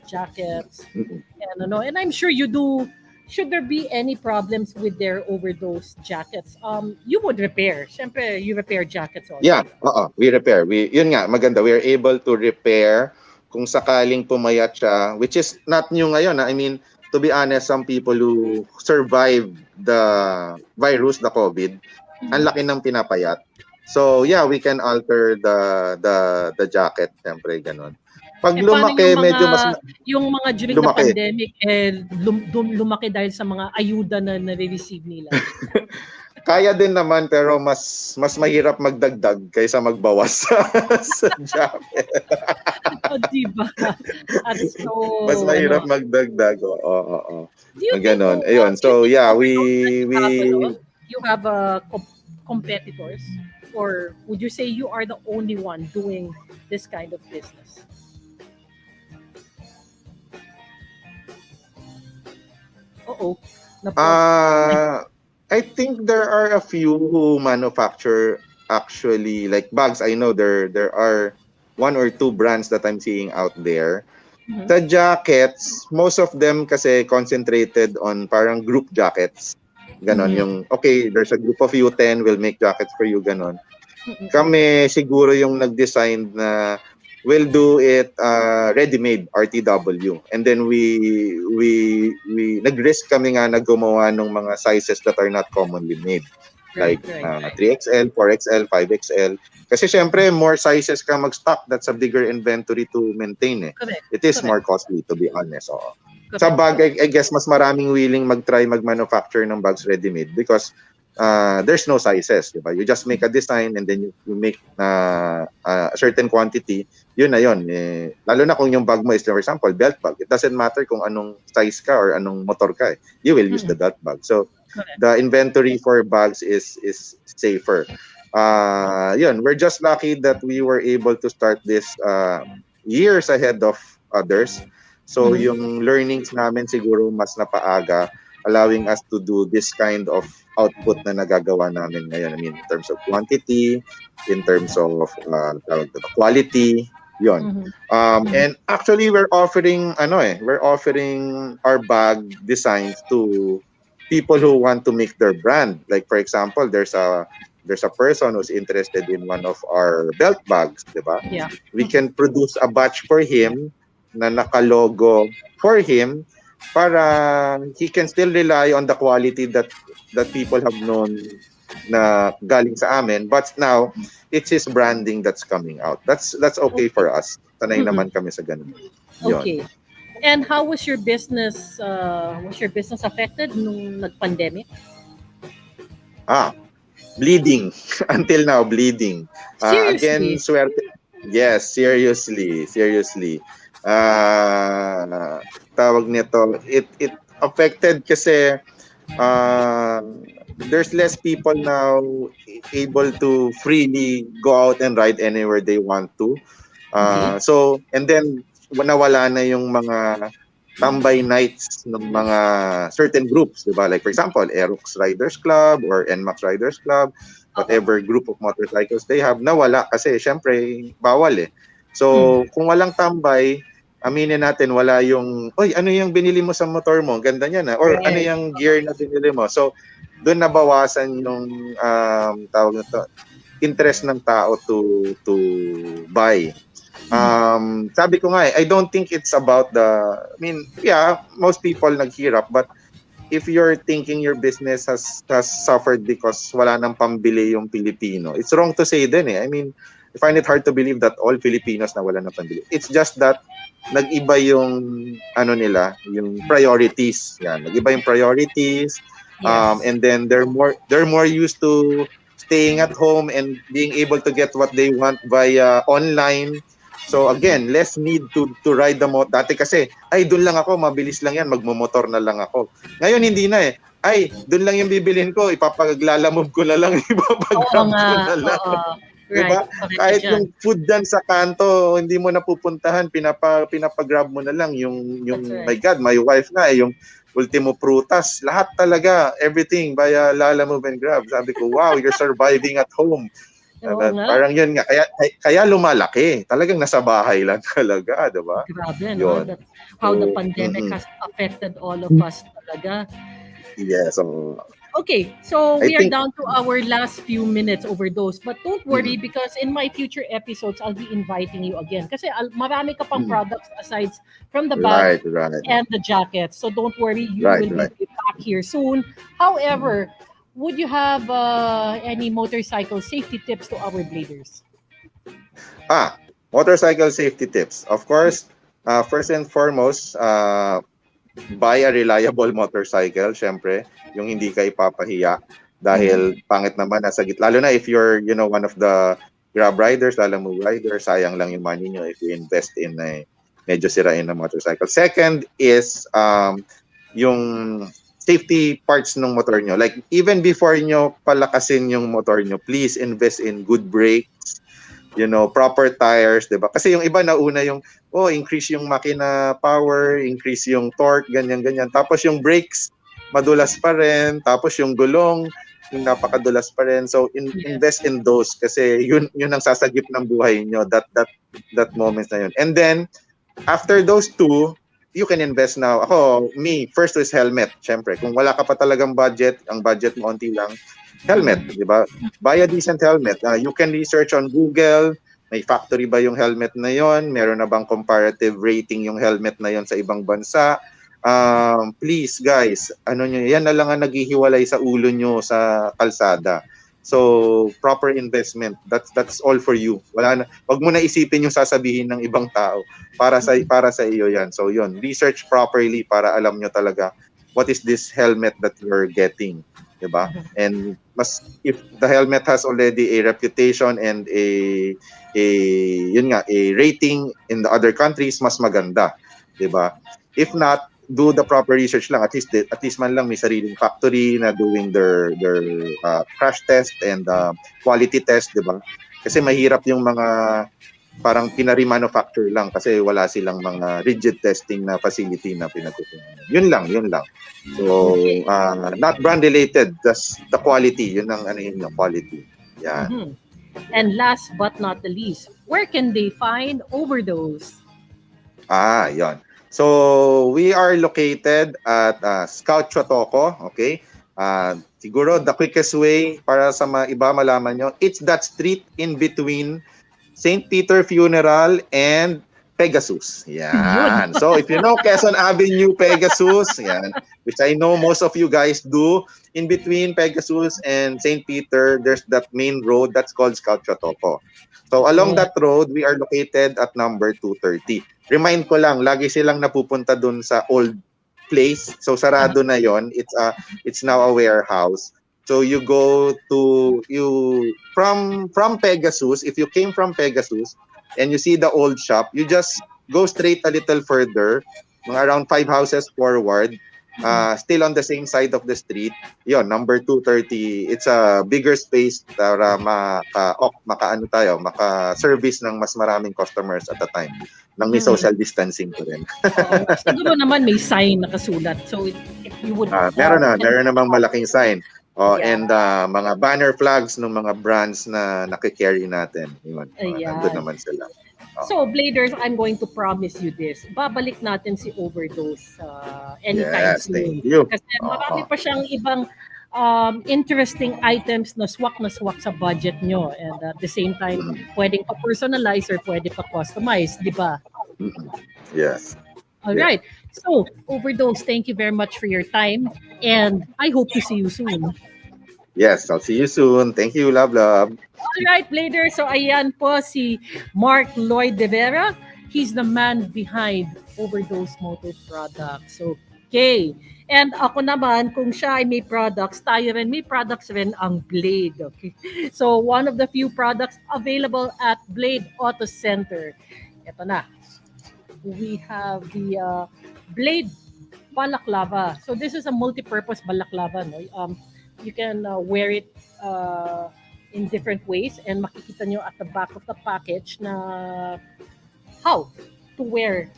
jackets, and I'm sure you do. Should there be any problems with their OverDose jackets, you would repair. Siyempre, you repair jackets also. Yeah, we repair. Yun nga, maganda. We are able to repair kung sakaling pumayat siya, which is not new ngayon. I mean, to be honest, some people who survived the virus, the COVID, ang laki ng pinapayat. So, yeah, we can alter the jacket, siyempre, ganun. Pag lumaki, medyo mas... Yung mga during the pandemic, lumaki dahil sa mga ayuda na nare-receive nila. Kaya din naman, pero mas mahirap magdagdag kaysa magbawas sa jacket. Diba? At so, mas mahirap magdagdag. Oo. Ganon. Ayun. So, yeah, you have competitors, or would you say you are the only one doing this kind of business? I think there are a few who manufacture actually like bags. I know there are 1 or 2 brands that I'm seeing out there. The jackets, most of them kasi concentrated on parang group jackets. Ganon yung, okay, there's a group of you, 10 will make jackets for you, ganon. Kami siguro yung nag-design na we'll do it ready-made, RTW. And then we nag-risk kami nga na gumawa ng mga sizes that are not commonly made. Like 3XL, 4XL, 5XL. Kasi syempre, more sizes ka mag-stock, that's a bigger inventory to maintain. It is more costly, to be honest. Sa bag, I guess, mas maraming willing mag-try mag-manufacture ng bags ready-made because there's no sizes, diba? You just make a design and then you make a certain quantity. Yun na yun. Lalo na kung yung bag mo is, for example, belt bag. It doesn't matter kung anong size ka or anong motor ka. You will use the belt bag. So, the inventory for bags is safer. Yun, we're just lucky that we were able to start this years ahead of others. So, yung learnings namin siguro mas napaaga, allowing us to do this kind of output na nagagawa namin ngayon. I mean, in terms of quantity, in terms of quality, yon. And actually, we're offering our bag designs to people who want to make their brand. Like for example, there's a person who's interested in one of our belt bags, diba? Yeah. We can produce a batch for him na naka-logo for him para he can still rely on the quality that people have known na galing sa amin, but now it's his branding that's coming out. That's okay for us. Sanay naman kami sa ganun. Okay. And how was your business affected nung nag-pandemic? Bleeding. Until now, bleeding. Seriously? Again, swerte. Yes, seriously. Tawag nito, it affected kasi there's less people now able to freely go out and ride anywhere they want to. So, and then nawala na yung mga tambay nights ng mga certain groups, di ba? Like for example, Aerox Riders Club or NMAX Riders Club, whatever group of motorcycles they have, nawala kasi syempre bawal eh. So, kung walang tambay, aminin natin wala yung, oy, ano yung binili mo sa motor mo? Ganda niya na. Or ano yung gear na binili mo? So, doon nabawasan yung tawag na to, interest ng tao to buy. Sabi ko nga I don't think it's about I mean, yeah, most people naghirap, but if you're thinking your business has suffered because wala nang pambili yung Pilipino, it's wrong to say din eh. I mean, I find it hard to believe that all Filipinos na wala nang pambili. It's just that nag-iba yung nila, yung priorities. Yan, nag-iba yung priorities. And then they're more used to staying at home and being able to get what they want via online. So again, less need to ride the motor. Dati kasi, doon lang ako, mabilis lang yan, magmumotor na lang ako. Ngayon hindi na eh. Doon lang yung bibilhin ko, ipapaglalamove ko na lang, ipapag-grab ko na lang. Diba? Right. Kahit yung food dyan sa kanto, hindi mo napupuntahan, pinapag-grab mo na lang. Yung right. My God, my wife na yung Ultimo Prutas, lahat talaga, everything via Lalamove and Grab. Sabi ko, wow, you're surviving at home. Parang yun nga, kaya lumalaki. Talagang nasa bahay lang talaga, diba? Grabe, no? That's how the pandemic has affected all of us talaga. Yes. Okay, so we are down to our last few minutes overdose. But don't worry because in my future episodes, I'll be inviting you again. Kasi marami ka pang products aside from the bag and the jacket. So don't worry, you will be back here soon. However, would you have any motorcycle safety tips to our bladers? Motorcycle safety tips. Of course, first and foremost, buy a reliable motorcycle, syempre, yung hindi ka ipapahiya dahil pangit naman nasa gitna. Lalo na if you're, one of the Grab riders, Lalamove riders, sayang lang yung money nyo if you invest in medyo sirain na motorcycle. Second is yung safety parts ng motor nyo. Like, even before nyo palakasin yung motor nyo, please invest in good brakes, proper tires, diba? Kasi yung iba nauna yung, increase yung makina power, increase yung torque, ganyan-ganyan. Tapos yung brakes, madulas pa rin. Tapos yung gulong, yung napakadulas pa rin. So, invest in those kasi yun ang sasagip ng buhay nyo, that moment na yun. And then, after those two, you can invest now. First is helmet. Syempre, kung wala ka pa talagang budget, ang budget mo onti lang, helmet, di ba? Buy a decent helmet. You can research on Google, may factory ba yung helmet na yon? Meron na bang comparative rating yung helmet na yon sa ibang bansa? Please guys, yan na lang ang naghihiwalay sa ulo nyo sa kalsada. So, proper investment. That's all for you. Wag mo na isipin yung sasabihin ng ibang tao. Para sa iyo yan. So, yun. Research properly para alam nyo talaga what is this helmet that you're getting. Diba? And if the helmet has already a reputation and a rating in the other countries, mas maganda. Diba? If not, do the proper research lang. At least man lang may sariling factory na doing their crash test and quality test, di ba? Kasi mahirap yung mga parang pinari-manufacture lang kasi wala silang mga rigid testing na facility na pinatutunan. Yun lang. So, not brand related, just the quality. Yun ang quality. Yan. And last but not the least, where can they find OverDose? Yon. So, we are located at Scout Chotoco, okay? Siguro, the quickest way para sa mga iba malaman nyo, it's that street in between St. Peter Funeral and Pegasus. Yan. So, if you know Quezon Avenue, Pegasus, yan, which I know most of you guys do, in between Pegasus and St. Peter, there's that main road that's called Scout Chotoco. So, along that road, we are located at number 230. Remind ko lang, lagi silang napupunta dun sa old place. So, sarado na yon. It's now a warehouse. So, you go from Pegasus, if you came from Pegasus and you see the old shop, you just go straight a little further, mga around 5 houses forward, Still on the same side of the street. Yon, number 230. It's a bigger space para maka-service ng mas maraming customers at a time. Nang may social distancing pa rin. Siguro naman may sign nakasulat. So if you would... meron namang malaking sign. And mga banner flags ng mga brands na nakikarry natin. Yun, nandun naman sila. So, Bladers, I'm going to promise you this. Babalik natin si OverDose anytime soon. Thank you. Kasi marami pa siyang ibang interesting items na swak sa budget nyo. And at the same time, pwedeng pa-personalize or pwede pa-customize, di ba? Yes. All right. So, OverDose, thank you very much for your time. And I hope to see you soon. Yes, I'll see you soon. Thank you, love. All right, Blader. So, ayan po si Mark Lloyd De Vera. He's the man behind OverDose MotoProducts. Okay. And ako naman, kung siya ay may products, tayo rin may products rin ang Blade. Okay. So, one of the few products available at Blade Auto Center. Ito na. We have the Blade balaclava. So, this is a multi-purpose balaclava. No? You can wear it in different ways, and makikita nyo at the back of the package na how to wear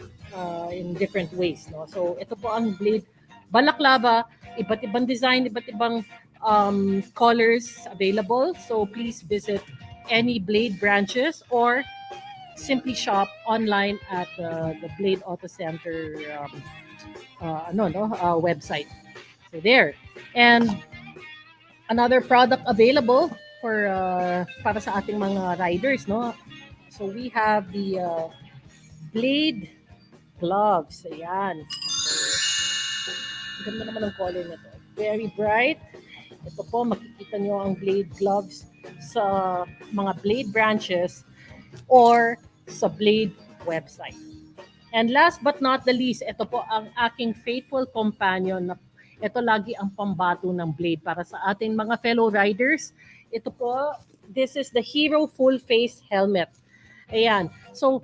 in different ways. No? So ito po ang Blade balaclava, iba't ibang design, iba't ibang colors available. So please visit any Blade branches or simply shop online at the Blade Auto Center website. So there. And another product available for para sa ating mga riders, no? So we have the Blade gloves. Ayan. Ganda naman ang color nito. Very bright. Ito po, makikita nyo ang Blade gloves sa mga Blade branches or sa Blade website. And last but not the least, ito po ang aking faithful companion na ito lagi ang pambato ng Blade para sa ating mga fellow riders. Ito po, this is the Hero Full Face Helmet. Ayan. So,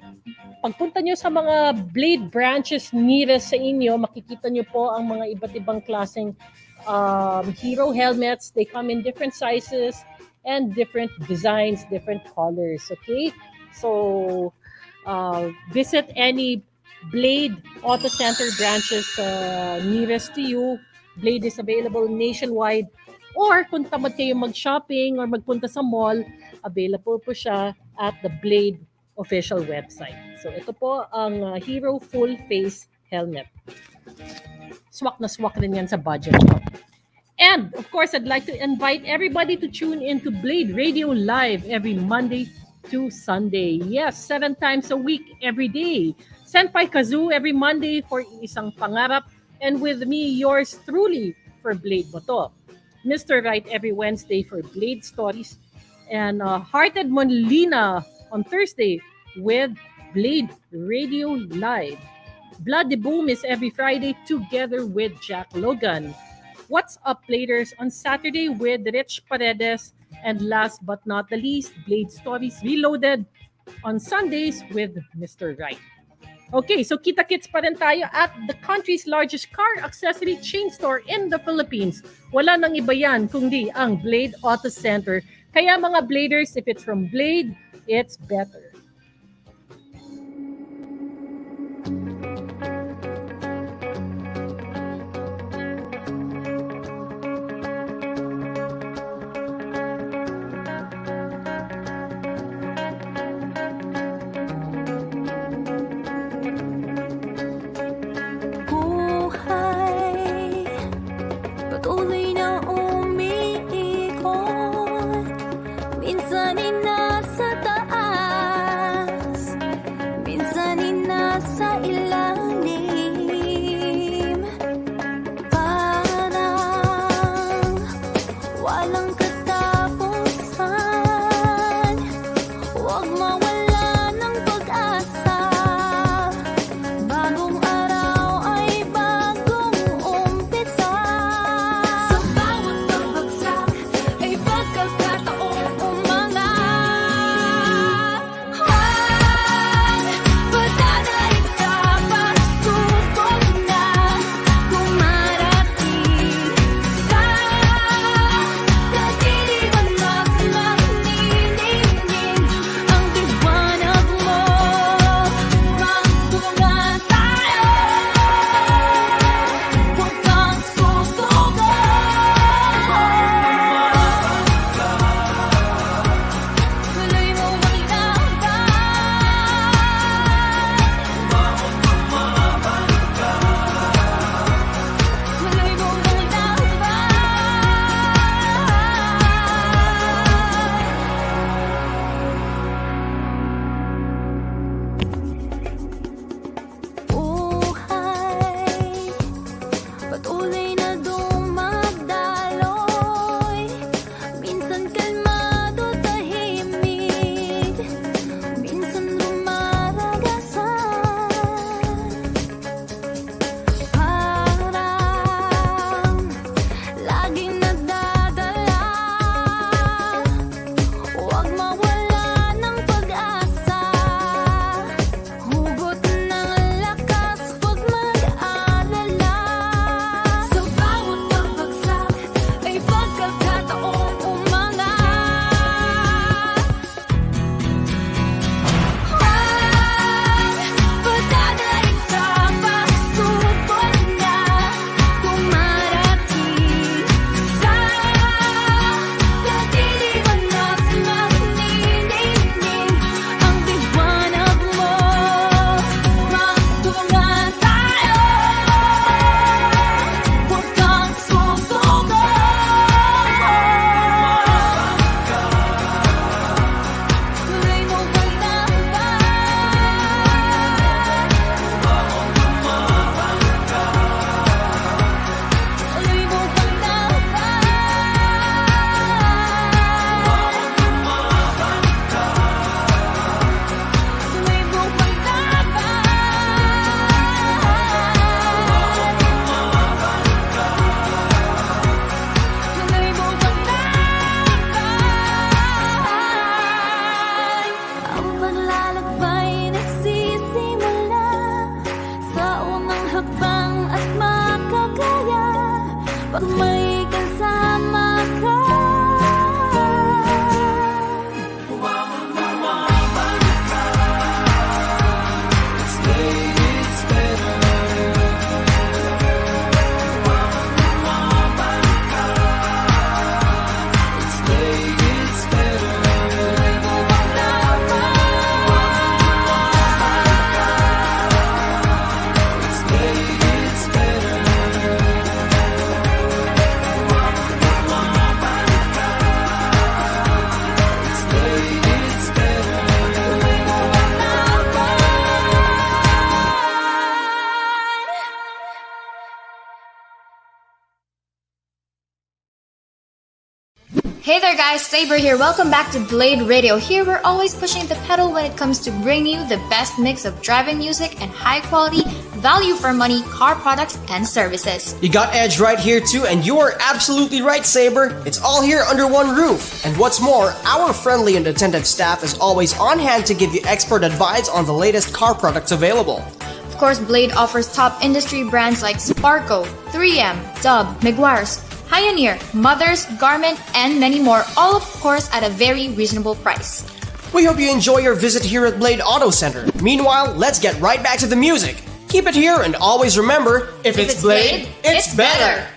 pagpunta nyo sa mga Blade branches nearest sa inyo, makikita nyo po ang mga iba't ibang klaseng Hero helmets. They come in different sizes and different designs, different colors. Okay? So, visit any Blade Auto Center branches nearest to you. Blade is available nationwide. Or kung tamad kayo mag-shopping or magpunta sa mall, available po siya at the Blade official website. So ito po ang Hero Full Face Helmet. Swak na swak rin yan sa budget ko. And of course, I'd like to invite everybody to tune into Blade Radio Live every Monday to Sunday. Yes, 7 times a week, every day. Senpai Kazoo every Monday for Isang Pangarap. And with me, yours truly, for Blade Moto. Mr. Right every Wednesday for Blade Stories. And Hearted Monlina on Thursday with Blade Radio Live. Bloody Boom is every Friday together with Jack Logan. What's Up Bladers on Saturday with Rich Paredes. And last but not the least, Blade Stories Reloaded on Sundays with Mr. Right. Okay, so kita-kits pa rin tayo at the country's largest car accessory chain store in the Philippines. Wala nang iba yan kundi ang Blade Auto Center. Kaya mga Bladers, if it's from Blade, it's better. Pag may kasama ka. Hey there guys, Saber here. Welcome back to Blade Radio. Here we're always pushing the pedal when it comes to bringing you the best mix of driving music and high quality, value for money car products and services. You got Edge right here too, and you are absolutely right, Saber. It's all here under one roof. And what's more, our friendly and attentive staff is always on hand to give you expert advice on the latest car products available. Of course, Blade offers top industry brands like Sparco, 3M, Dub, Meguiar's, Pioneer, Mothers, Garment, and many more, all of course at a very reasonable price. We hope you enjoy your visit here at Blade Auto Center. Meanwhile, let's get right back to the music. Keep it here and always remember, if it's Blade, it's better.